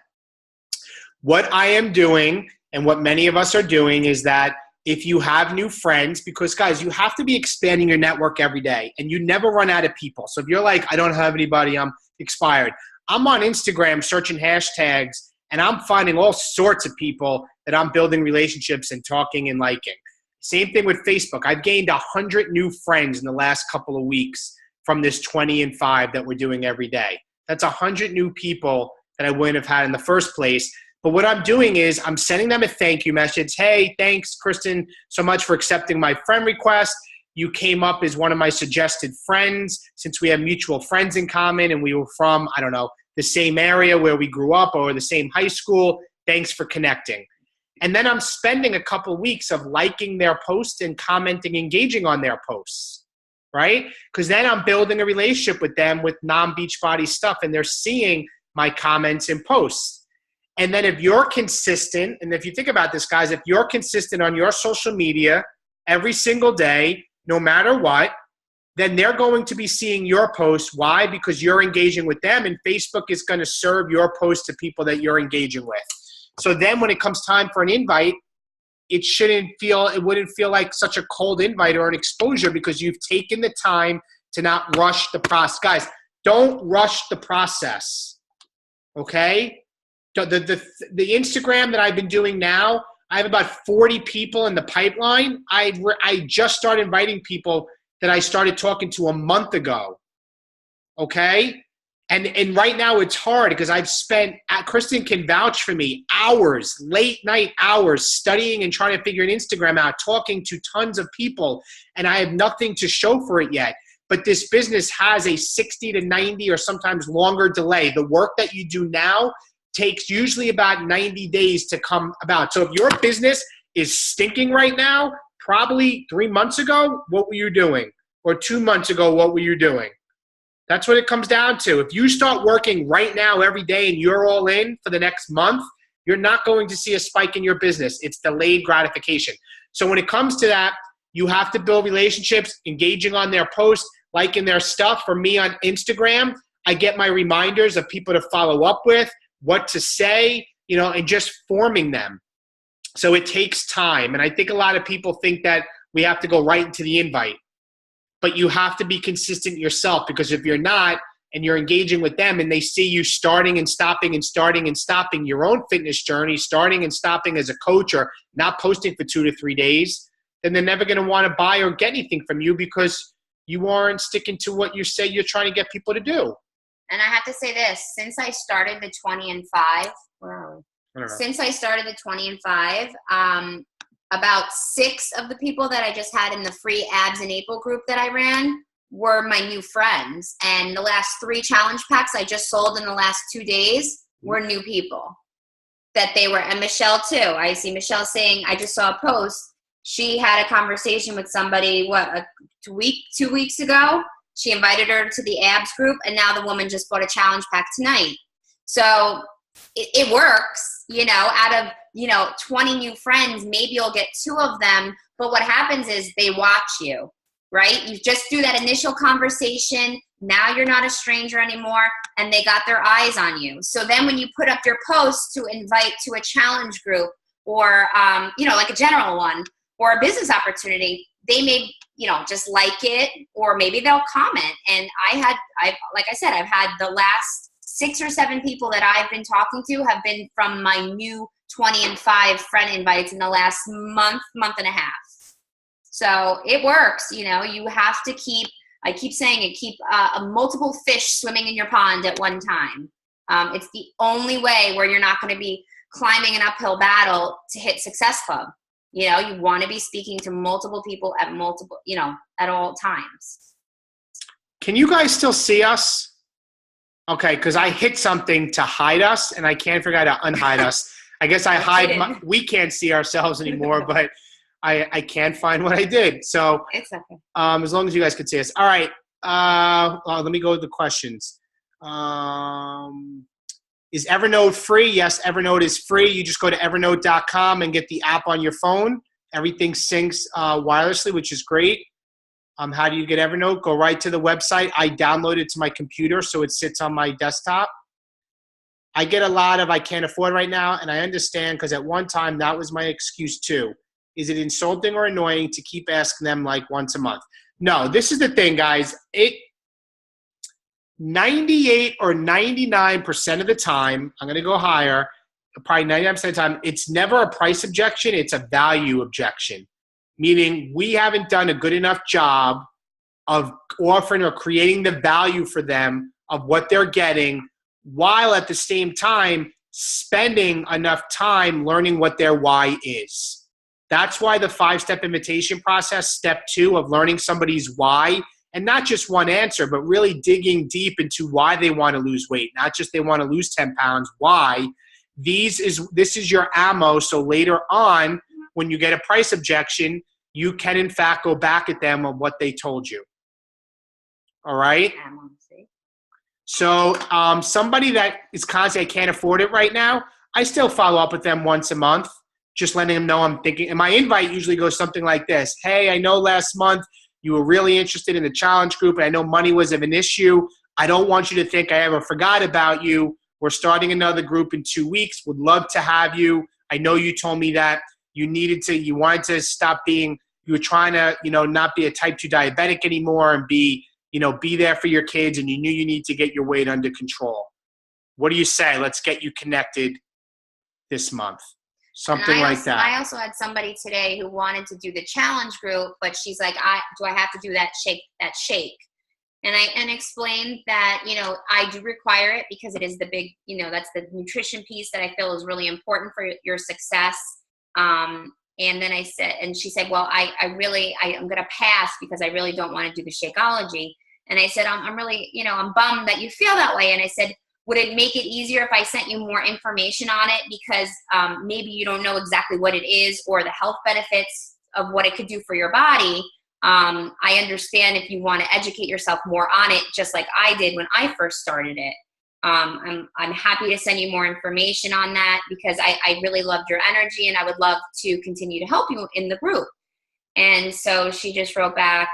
What I am doing and what many of us are doing is that if you have new friends, because guys, you have to be expanding your network every day and you never run out of people. So if you're like, I don't have anybody, I'm expired. I'm on Instagram searching hashtags and I'm finding all sorts of people that I'm building relationships and talking and liking. Same thing with Facebook. I've gained 100 new friends in the last couple of weeks from this 20 and 5 that we're doing every day. That's 100 new people that I wouldn't have had in the first place. But what I'm doing is I'm sending them a thank you message. Hey, thanks, Kristen, so much for accepting my friend request. You came up as one of my suggested friends since we have mutual friends in common and we were from, I don't know, the same area where we grew up or the same high school. Thanks for connecting. And then I'm spending a couple of weeks of liking their posts and commenting, engaging on their posts, right? Because then I'm building a relationship with them with non-Beachbody stuff and they're seeing my comments and posts. And then if you're consistent, and if you think about this, guys, if you're consistent on your social media every single day, no matter what, then they're going to be seeing your posts. Why? Because you're engaging with them, and Facebook is going to serve your post to people that you're engaging with. So then when it comes time for an invite, it wouldn't feel like such a cold invite or an exposure because you've taken the time to not rush the process. Guys, don't rush the process, okay? The Instagram that I've been doing now, I have about 40 people in the pipeline. I just started inviting people that I started talking to a month ago, okay? And right now it's hard because I've spent, Kristen can vouch for me, hours, late night hours studying and trying to figure an Instagram out, talking to tons of people, and I have nothing to show for it yet. But this business has a 60 to 90 or sometimes longer delay. The work that you do now takes usually about 90 days to come about. So if your business is stinking right now, probably 3 months ago, what were you doing? Or 2 months ago, what were you doing? That's what it comes down to. If you start working right now every day and you're all in for the next month, you're not going to see a spike in your business. It's delayed gratification. So when it comes to that, you have to build relationships, engaging on their posts, liking their stuff. For me on Instagram, I get my reminders of people to follow up with, what to say, and just forming them. So it takes time. And I think a lot of people think that we have to go right into the invite. But you have to be consistent yourself, because if you're not and you're engaging with them and they see you starting and stopping and starting and stopping your own fitness journey, starting and stopping as a coach or not posting for 2 to 3 days, then they're never going to want to buy or get anything from you because you aren't sticking to what you say you're trying to get people to do. And I have to say this, since I started the 20 and 5, since I started the 20 and 5, about 6 of the people that I just had in the free Abs in April group that I ran were my new friends. And the last 3 challenge packs I just sold in the last 2 days were new people that they were. And Michelle too. I see Michelle saying, I just saw a post. She had a conversation with somebody, 2 weeks ago. She invited her to the Abs group, and now the woman just bought a challenge pack tonight. So it works, out of, 20 new friends, maybe you'll get 2 of them. But what happens is they watch you, right? You just do that initial conversation. Now you're not a stranger anymore, and they got their eyes on you. So then when you put up your post to invite to a challenge group or, like a general one or a business opportunity, they may, just like it, or maybe they'll comment. And like I said, I've had the last 6 or 7 people that I've been talking to have been from my new 20 and 5 friend invites in the last month and a half. So it works. You know, you have to keep, I keep saying it, keep multiple fish swimming in your pond at one time. It's the only way where you're not going to be climbing an uphill battle to hit Success Club. You know, you want to be speaking to multiple people at multiple, you know, at all times. Can you guys still see us? Okay, because I hit something to hide us, and I can't figure out how to unhide us. I guess I hide. We can't see ourselves anymore, but I can't find what I did. So it's okay. As long as you guys can see us. All right. Let me go with the questions. Is Evernote free? Yes, Evernote is free. You just go to evernote.com and get the app on your phone. Everything syncs wirelessly, which is great. How do you get Evernote? Go right to the website. I download it to my computer, so it sits on my desktop. I get a lot of I can't afford right now, and I understand because at one time that was my excuse too. Is it insulting or annoying to keep asking them like once a month? No, this is the thing, guys. 98 or 99% of the time, I'm going to go higher, probably 99% of the time, it's never a price objection, it's a value objection. Meaning we haven't done a good enough job of offering or creating the value for them of what they're getting, while at the same time spending enough time learning what their why is. That's why the 5-step invitation process, step 2 of learning somebody's why, and not just one answer, but really digging deep into why they want to lose weight, not just they want to lose 10 pounds, why. This is your ammo, so later on, when you get a price objection, you can in fact go back at them on what they told you. All right? So somebody that is constantly, I can't afford it right now, I still follow up with them once a month, just letting them know I'm thinking. And my invite usually goes something like this. Hey, I know last month you were really interested in the challenge group, and I know money was of an issue. I don't want you to think I ever forgot about you. We're starting another group in 2 weeks. Would love to have you. I know you told me that you wanted to stop being, you were trying to, not be a type 2 diabetic anymore and be there for your kids, and you knew you need to get your weight under control. What do you say? Let's get you connected this month. Something like that. I also had somebody today who wanted to do the challenge group, but she's like, do I have to do that shake? And I explained that, I do require it because it is the big, that's the nutrition piece that I feel is really important for your success. And then I said, and she said, well, I'm going to pass because I really don't want to do the Shakeology. And I said, I'm really, I'm bummed that you feel that way. And I said, would it make it easier if I sent you more information on it? Because maybe you don't know exactly what it is or the health benefits of what it could do for your body. I understand if you want to educate yourself more on it, just like I did when I first started it. I'm happy to send you more information on that because I really loved your energy and I would love to continue to help you in the group. And so she just wrote back,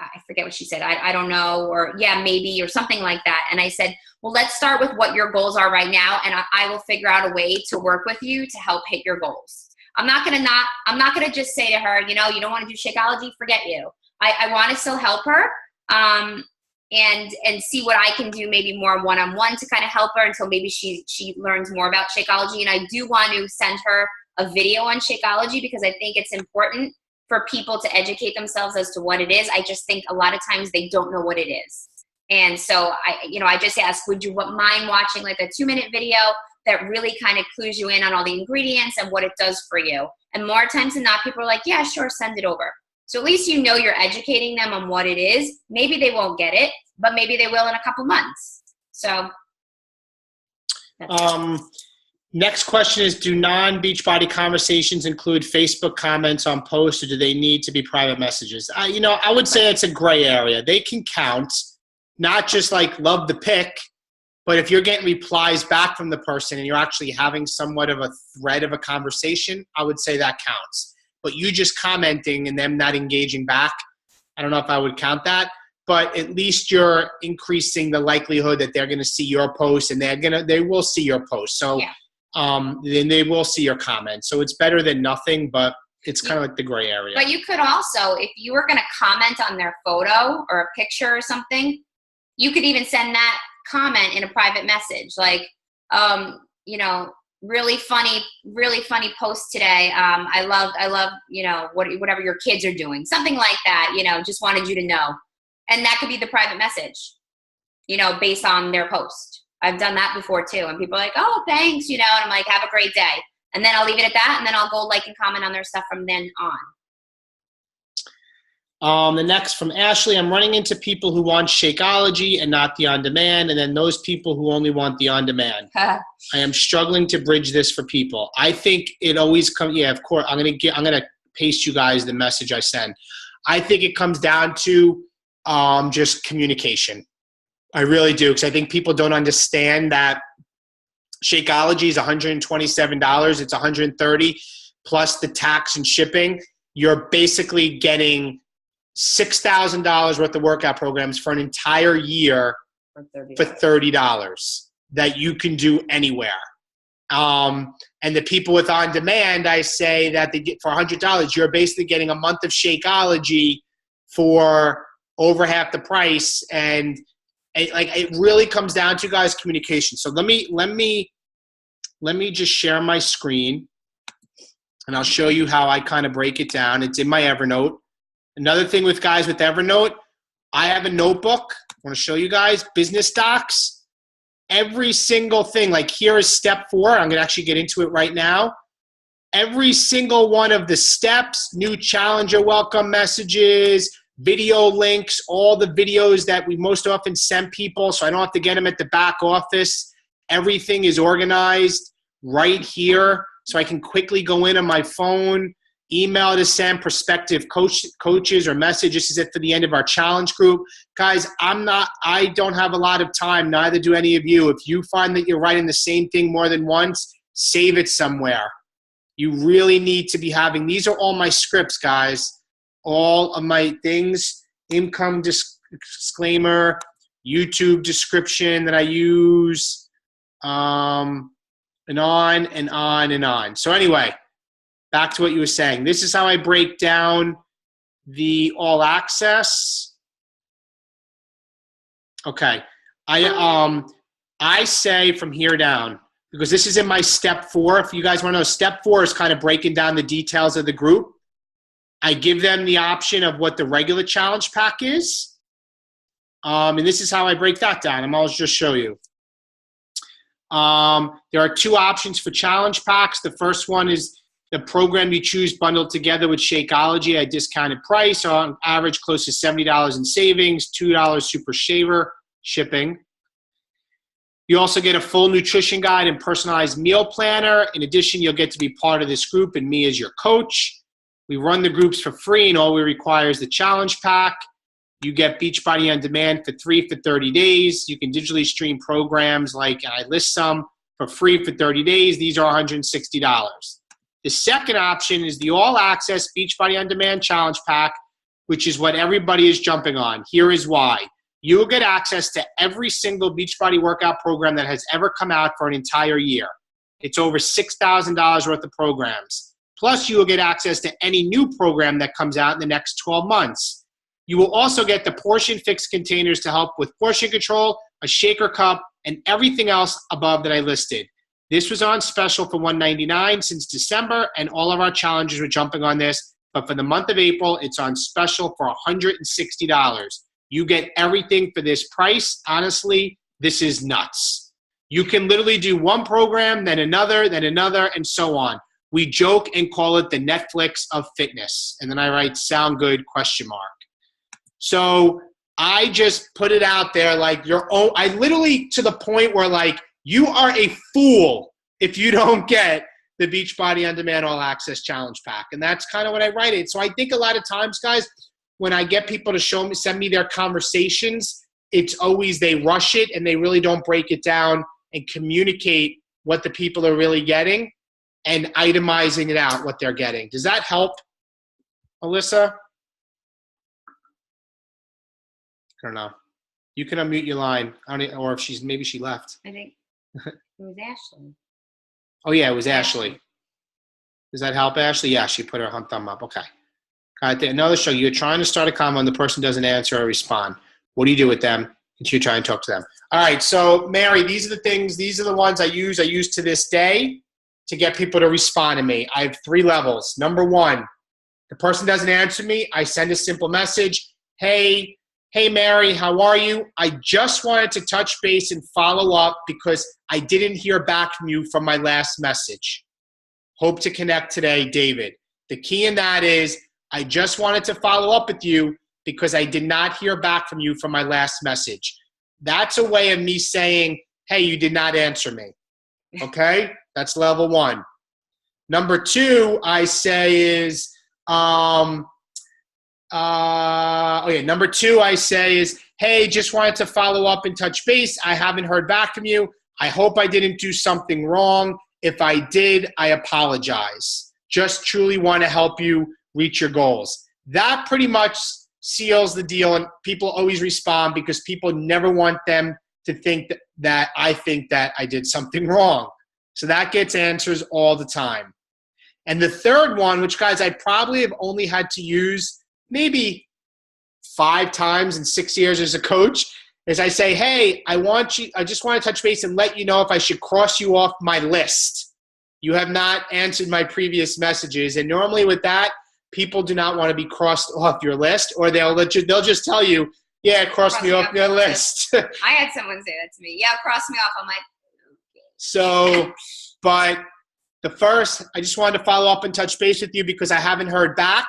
I forget what she said. I don't know, or yeah, maybe, or something like that. And I said, well, let's start with what your goals are right now. And I will figure out a way to work with you to help hit your goals. I'm not going to just say to her, you don't want to do Shakeology, forget you. I want to still help her. And see what I can do, maybe more one-on-one to kind of help her until maybe she learns more about Shakeology. And I do want to send her a video on Shakeology because I think it's important for people to educate themselves as to what it is. I just think a lot of times they don't know what it is. And so I just asked, would you mind watching like a 2-minute video that really kind of clues you in on all the ingredients and what it does for you? And more times than not, people are like, yeah, sure, send it over. So at least you're educating them on what it is. Maybe they won't get it, but maybe they will in a couple months. So next question is, do non-Beachbody conversations include Facebook comments on posts, or do they need to be private messages? I would say it's a gray area. They can count, not just like love the pic, but if you're getting replies back from the person and you're actually having somewhat of a thread of a conversation, I would say that counts. But you just commenting and them not engaging back, I don't know if I would count that. But at least you're increasing the likelihood that they're going to see your post, and they will see your post. So then they will see your comments. So it's better than nothing, but it's kind of like the gray area. But you could also, if you were going to comment on their photo or a picture or something, you could even send that comment in a private message. Like, really funny post today. I love, whatever your kids are doing, something like that, just wanted you to know. And that could be the private message, based on their post. I've done that before too. And people are like, oh, thanks, and I'm like, have a great day. And then I'll leave it at that. And then I'll go like and comment on their stuff from then on. The next from Ashley, I'm running into people who want Shakeology and not the on-demand, and then those people who only want the on-demand. I am struggling to bridge this for people. I think it always comes. Yeah, of course. I'm gonna paste you guys the message I send. I think it comes down to just communication. I really do, because I think people don't understand that Shakeology is $127. It's $130 plus the tax and shipping. You're basically getting $6,000 worth of workout programs for an entire year for $30 that you can do anywhere. And the people with on demand, I say that they get for $100, you're basically getting a month of Shakeology for over half the price. And it really comes down to, guys, communication. So let me just share my screen, and I'll show you how I kind of break it down. It's in my Evernote. Another thing with guys with Evernote, I have a notebook. I want to show you guys business docs. Every single thing, like here is step 4. I'm going to actually get into it right now. Every single one of the steps, new challenger welcome messages, video links, all the videos that we most often send people so I don't have to get them at the back office. Everything is organized right here so I can quickly go in on my phone, email to send prospective coaches or message. This is it for the end of our challenge group. Guys, I don't have a lot of time, neither do any of you. If you find that you're writing the same thing more than once, save it somewhere. You really need to be having, these are all my scripts, guys. All of my things, income disclaimer, YouTube description that I use, and on and on and on. So anyway, back to what you were saying. This is how I break down the all access. Okay. I say from here down, because this is in my step 4. If you guys want to know, step 4 is kind of breaking down the details of the group. I give them the option of what the regular challenge pack is. And this is how I break that down. I'll just show you. There are 2 options for challenge packs. The first one is the program you choose bundled together with Shakeology at a discounted price, on average close to $70 in savings, $2 super shaver shipping. You also get a full nutrition guide and personalized meal planner. In addition, you'll get to be part of this group and me as your coach. We run the groups for free, and all we require is the challenge pack. You get Beachbody on demand for free for 30 days. You can digitally stream programs like, and I list some for free for 30 days. These are $160. The second option is the all-access Beachbody on demand challenge pack, which is what everybody is jumping on. Here is why. You will get access to every single Beachbody workout program that has ever come out for an entire year. It's over $6,000 worth of programs. Plus, you will get access to any new program that comes out in the next 12 months. You will also get the portion fix containers to help with portion control, a shaker cup, and everything else above that I listed. This was on special for $199 since December, and all of our challengers were jumping on this. But for the month of April, it's on special for $160. You get everything for this price. Honestly, this is nuts. You can literally do one program, then another, and so on. We joke and call it the Netflix of fitness. And then I write sound good ? So I just put it out there like I literally to the point where like you are a fool if you don't get the Beachbody on Demand All Access Challenge Pack. And that's kind of what I write it. So I think a lot of times, guys, when I get people to send me their conversations, it's always they rush it and they really don't break it down and communicate what the people are really getting and itemizing it out, what they're getting. Does that help, Alyssa? I don't know. You can unmute your line. Or if maybe she left. I think it was Ashley. Oh, yeah, it was Ashley. Does that help, Ashley? Yeah, she put her thumb up. Okay. All right, another show. You're trying to start a comment, the person doesn't answer or respond. What do you do with them? And you try and talk to them. All right, so Mary, these are the things, these are the ones I use to this day. to get people to respond to me. I have 3 levels. Number 1, the person doesn't answer me. I send a simple message. Hey, Mary, how are you? I just wanted to touch base and follow up because I didn't hear back from you from my last message. Hope to connect today, David. The key in that is I just wanted to follow up with you because I did not hear back from you from my last message. That's a way of me saying, hey, you did not answer me. Okay? That's level 1. Number 2, I say is, number 2 I say is, hey, just wanted to follow up and touch base. I haven't heard back from you. I hope I didn't do something wrong. If I did, I apologize. Just truly want to help you reach your goals. That pretty much seals the deal, and people always respond because people never want them to think that I think that I did something wrong. So that gets answers all the time. And the third one, which, guys, I probably have only had to use maybe 5 times in 6 years as a coach, is I say, hey, I just want to touch base and let you know if I should cross you off my list. You have not answered my previous messages. And normally with that, people do not want to be crossed off your list, or they'll just tell you, yeah, cross me off your list. I had someone say that to me. Yeah, cross me off. I'm like, okay. So, but the first, I just wanted to follow up and touch base with you because I haven't heard back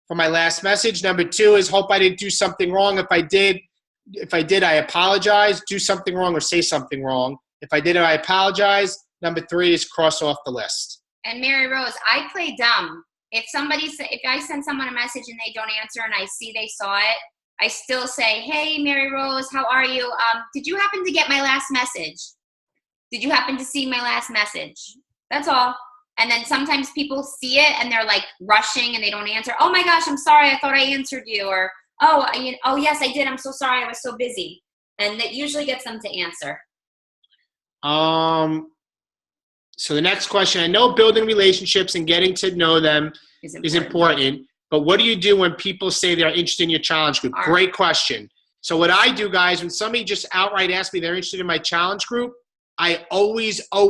from my last message. Number 2 is hope I didn't do something wrong. If I did, I apologize. Do something wrong or say something wrong. If I did, I apologize. Number 3 is cross off the list. And Mary Rose, I play dumb. If I send someone a message and they don't answer and I see they saw it, I still say, hey, Mary Rose, how are you? Did you happen to get my last message? Did you happen to see my last message? That's all. And then sometimes people see it and they're like rushing and they don't answer. Oh my gosh, I'm sorry. I thought I answered you. Or, oh yes, I did. I'm so sorry. I was so busy. And that usually gets them to answer. So the next question, I know building relationships and getting to know them is important, but what do you do when people say they're interested in your challenge group? Great question. So what I do, guys, when somebody just outright asks me they're interested in my challenge group, I always go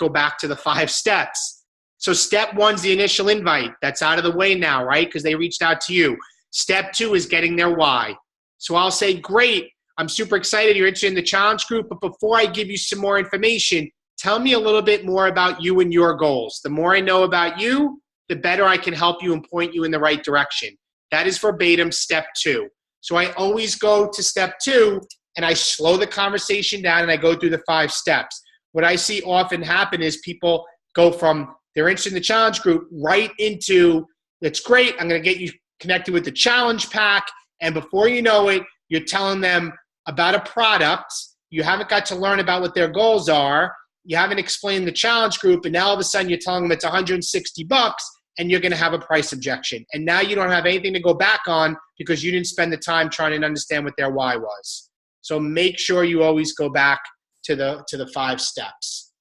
back to the 5 steps. So step 1's the initial invite. That's out of the way now, right? Because they reached out to you. Step 2 is getting their why. So I'll say, great, I'm super excited you're interested in the challenge group, but before I give you some more information, tell me a little bit more about you and your goals. The more I know about you, the better I can help you and point you in the right direction. That is verbatim step 2. So I always go to step 2 and I slow the conversation down and I go through the 5 steps. What I see often happen is people go from they're interested in the challenge group right into, that's great, I'm going to get you connected with the challenge pack. And before you know it, you're telling them about a product. You haven't got to learn about what their goals are. You haven't explained the challenge group. And now all of a sudden you're telling them it's $160 and you're going to have a price objection. And now you don't have anything to go back on because you didn't spend the time trying to understand what their why was. So make sure you always go back to the 5 steps.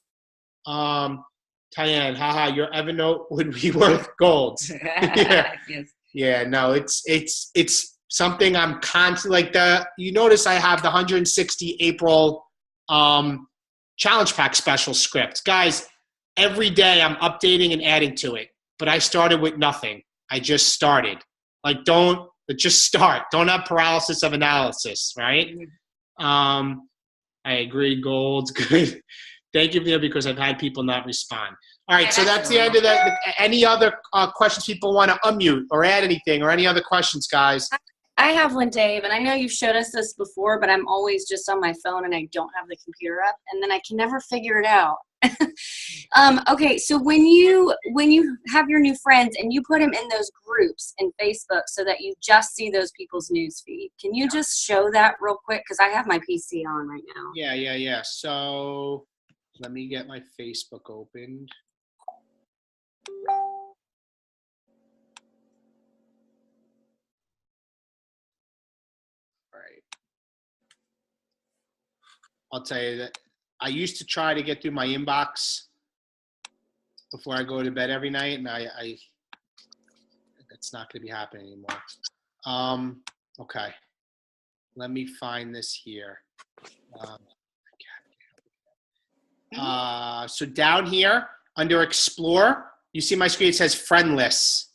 Tyann, haha, your Evernote would be worth gold. Yeah. Yes. Yeah, no, it's something I'm constantly you notice I have the 160 April challenge pack special script. Guys, every day I'm updating and adding to it, but I started with nothing. I just started. Just start. Don't have paralysis of analysis, right? I agree. Gold's good. Thank you, Neil, because I've had people not respond. All right, so that's the end of that. Any other questions people want to unmute or add anything or any other questions, guys? I have one, Dave, and I know you've showed us this before, but I'm always just on my phone and I don't have the computer up, and then I can never figure it out. Okay, so when you have your new friends and you put them in those groups in Facebook so that you just see those people's news feed, can you just show that real quick? Because I have my PC on right now. Yeah. So let me get my Facebook opened. All right. I'll tell you that I used to try to get through my inbox before I go to bed every night, and I that's not going to be happening anymore. Okay. Let me find this here. So down here under Explore, you see my screen, it says friend list.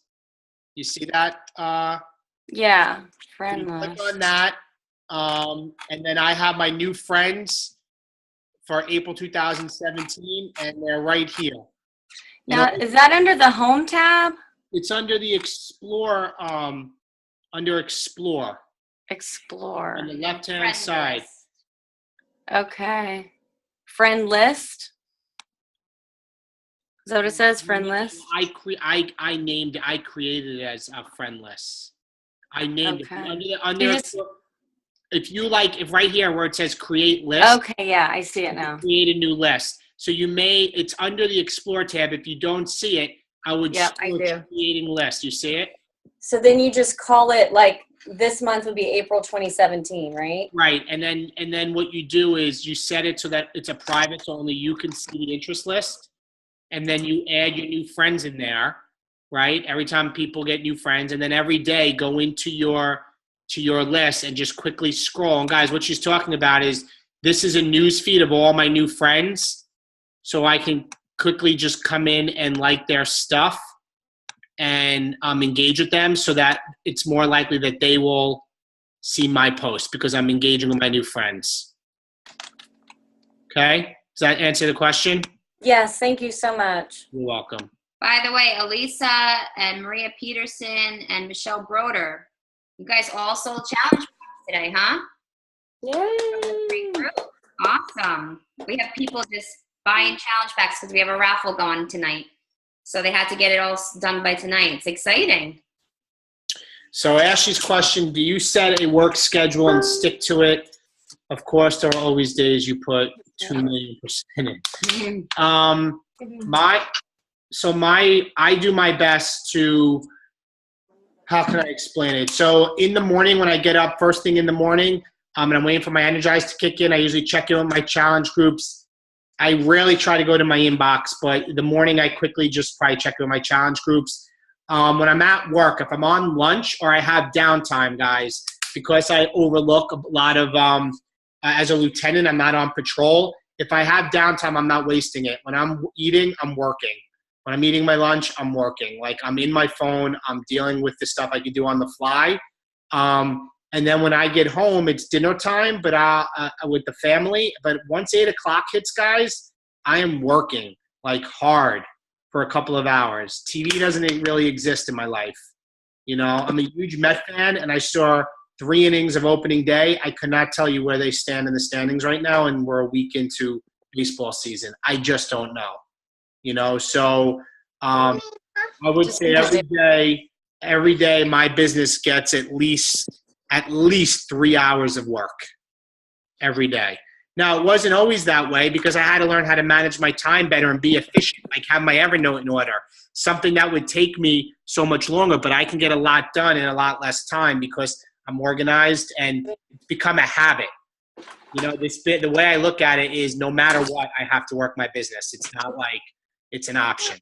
You see that? Yeah, You friend click list. on that. And then I have my new friends for April 2017, and they're right here. Now, is that under the home tab? It's under the Explore, under Explore Explore. on the left-hand Friend side. list. Okay. Friend list. Is that what it says? Friend list? I named it. I created it as a friend list. I named Okay. it under if right here where it says create list. Okay, yeah, I see it now. Create a new list. So it's under the Explore tab. If you don't see it, I would Yep, I search do. creating list. You see it? So then you just call it like this month would be April 2017, right? Right. And then what you do is you set it so that it's a private, so only you can see the interest list. And then you add your new friends in there, right? Every time people get new friends, and then every day go into your list and just quickly scroll. And guys, what she's talking about is this is a news feed of all my new friends, so I can quickly just come in and like their stuff and engage with them, so that it's more likely that they will see my post because I'm engaging with my new friends. Okay? Does that answer the question? Yes, thank you so much. You're welcome. By the way, Elisa and Maria Peterson and Michelle Broder, you guys all sold challenge packs today, huh? Yay! Awesome. We have people just buying challenge packs because we have a raffle going tonight. So they had to get it all done by tonight. It's exciting. So Ashley's question, do you set a work schedule and stick to it? Of course, there are always days you put 2,000,000% in. I do my best to, how can I explain it? So in the morning when I get up, first thing in the morning, and I'm waiting for my Energize to kick in, I usually check in with my challenge groups. I rarely try to go to my inbox, but the morning I quickly just probably check in with my challenge groups. When I'm at work, if I'm on lunch or I have downtime, guys, because I overlook a lot of, as a lieutenant, I'm not on patrol. If I have downtime, I'm not wasting it. When I'm eating, I'm working. When I'm eating my lunch, I'm working. Like I'm in my phone, I'm dealing with the stuff I can do on the fly. And then when I get home, it's dinner time, but with the family. But once 8 o'clock hits, guys, I am working like hard for a couple of hours. TV doesn't really exist in my life. You know, I'm a huge Met fan, and I saw 3 innings of opening day. I could not tell you where they stand in the standings right now, and we're a week into baseball season. I just don't know. You know, so I would say every day my business gets at least 3 hours of work every day. Now, it wasn't always that way because I had to learn how to manage my time better and be efficient, like have my Evernote in order, something that would take me so much longer, but I can get a lot done in a lot less time because I'm organized and it's become a habit. You know, the way I look at it is no matter what, I have to work my business. It's not like it's an option,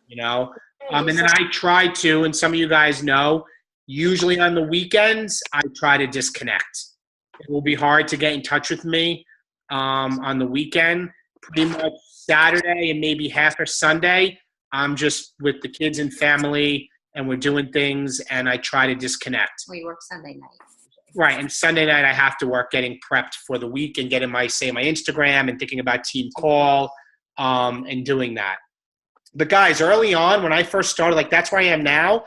you know? And then I try to, and some of you guys know, usually on the weekends, I try to disconnect. It will be hard to get in touch with me on the weekend. Pretty much Saturday and maybe half of Sunday, I'm just with the kids and family, and we're doing things, and I try to disconnect. We work Sunday night. Right, and Sunday night I have to work getting prepped for the week and getting my Instagram and thinking about team call and doing that. But guys, early on when I first started, like that's where I am now,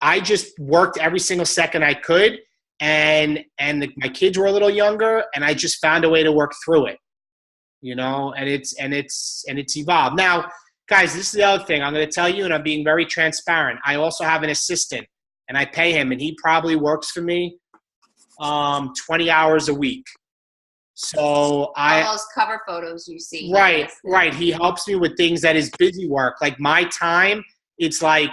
I just worked every single second I could, and my kids were a little younger, and I just found a way to work through it, you know, and it's evolved. Now, guys, this is the other thing I'm going to tell you, and I'm being very transparent. I also have an assistant, and I pay him, and he probably works for me 20 hours a week. So all those cover photos you see. Right. He helps me with things that is busy work. Like my time, it's like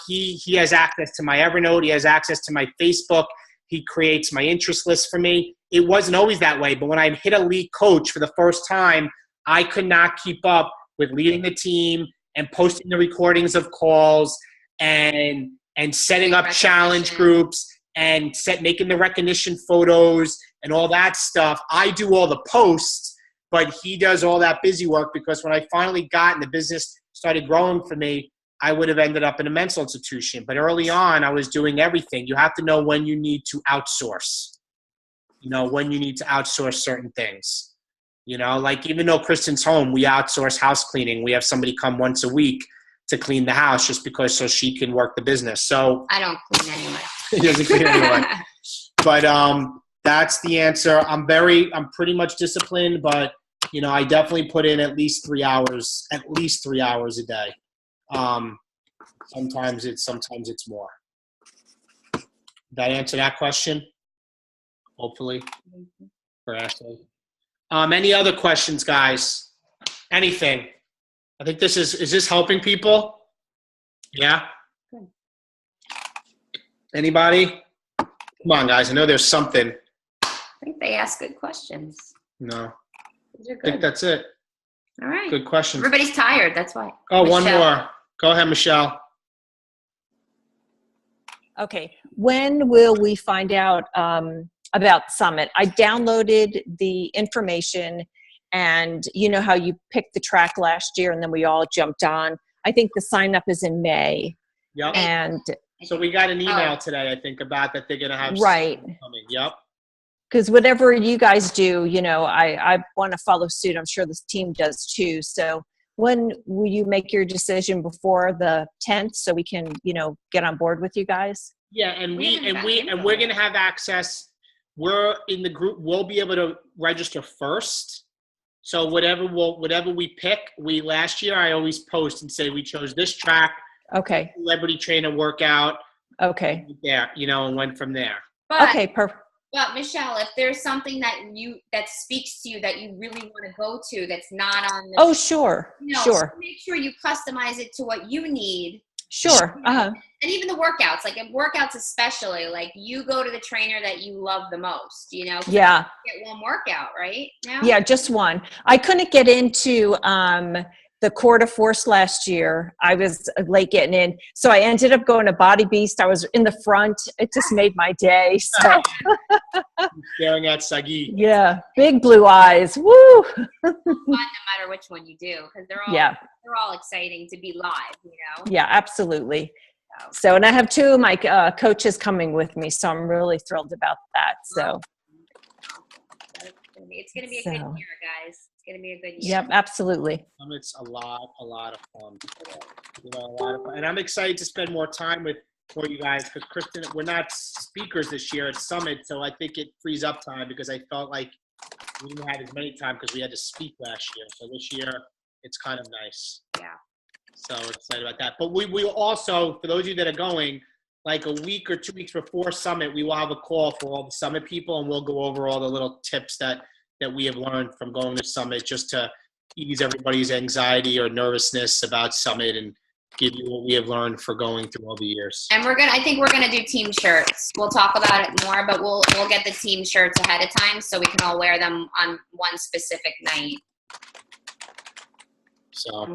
he has access to my Evernote. He has access to my Facebook. He creates my interest list for me. It wasn't always that way, but when I hit elite coach for the first time, I could not keep up with leading the team and posting the recordings of calls and setting up challenge groups and making the recognition photos and all that stuff. I do all the posts, but he does all that busy work, because when I finally got and the business started growing for me, I would have ended up in a mental institution. But early on, I was doing everything. You have to know when you need to outsource, when you need to outsource certain things. Like even though Kristen's home, we outsource house cleaning. We have somebody come once a week to clean the house just because so she can work the business. So I don't clean anyway. He doesn't clean anyway. But that's the answer. I'm pretty much disciplined, but I definitely put in at least 3 hours a day. Sometimes it's more. Did that answer that question? Hopefully. For Ashley. Any other questions, guys? Anything? I think is this helping people? Yeah? Good. Anybody? Come on, guys. I know there's something. I think they ask good questions. No. Those are good. I think that's it. All right. Good questions. Everybody's tired. That's why. Oh, Michelle. One more. Go ahead, Michelle. Okay. When will we find out about Summit? I downloaded the information, and you know how you picked the track last year and then we all jumped on. I think the sign up is in May. Yep. And so we got an email today, I think, about that they're going to have right coming. Yep. Because whatever you guys do, I want to follow suit. I'm sure this team does too. So when will you make your decision before the 10th so we can, get on board with you guys? Yeah, and we're going to have access. We're in the group. We'll be able to register first. So whatever we pick, last year I always post and say we chose this track. Okay. Celebrity trainer workout. Okay. Yeah, and went from there. Okay, perfect. But Michelle, if there's something that speaks to you that you really want to go to, that's not on the sure. Sure. So make sure you customize it to what you need. Sure. And even the workouts, like in workouts especially, like you go to the trainer that you love the most, Yeah. Get one workout, right? Now? Yeah, just one. I couldn't get into the quarter force last year. I was late getting in. So I ended up going to Body Beast. I was in the front. It just made my day. So staring at Sagi. Yeah. Big blue eyes. Woo. Fun no matter which one you do, because they're all exciting to be live, Yeah, absolutely. So, and I have two of my coaches coming with me, so I'm really thrilled about that. So it's going to be a good year, guys. It's going to be a good year. Yep, absolutely. It's a lot of fun. A lot of fun. And I'm excited to spend more time with you guys, because Kristen, we're not speakers this year at Summit, so I think it frees up time, because I felt like we didn't have as many time because we had to speak last year. So this year, it's kind of nice. Yeah. So excited about that. But we will also, for those of you that are going, like a week or 2 weeks before Summit, we will have a call for all the Summit people, and we'll go over all the little tips that we have learned from going to Summit, just to ease everybody's anxiety or nervousness about Summit, and give you what we have learned for going through all the years. And I think we're gonna do team shirts. We'll talk about it more, but we'll get the team shirts ahead of time so we can all wear them on one specific night. So.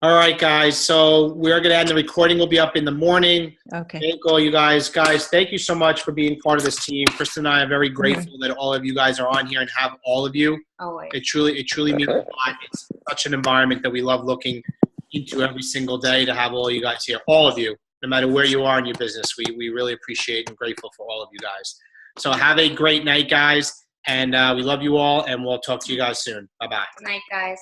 All right, guys. So we're going to end. The recording will be up in the morning. Okay. Thank all you guys. Guys, thank you so much for being part of this team. Kristen and I are very grateful that all of you guys are on here, and have all of you. Always. It truly means a lot. It's such an environment that we love looking into every single day, to have all you guys here. All of you, no matter where you are in your business. We really appreciate and grateful for all of you guys. So have a great night, guys. And we love you all, and we'll talk to you guys soon. Bye-bye. Good night, guys.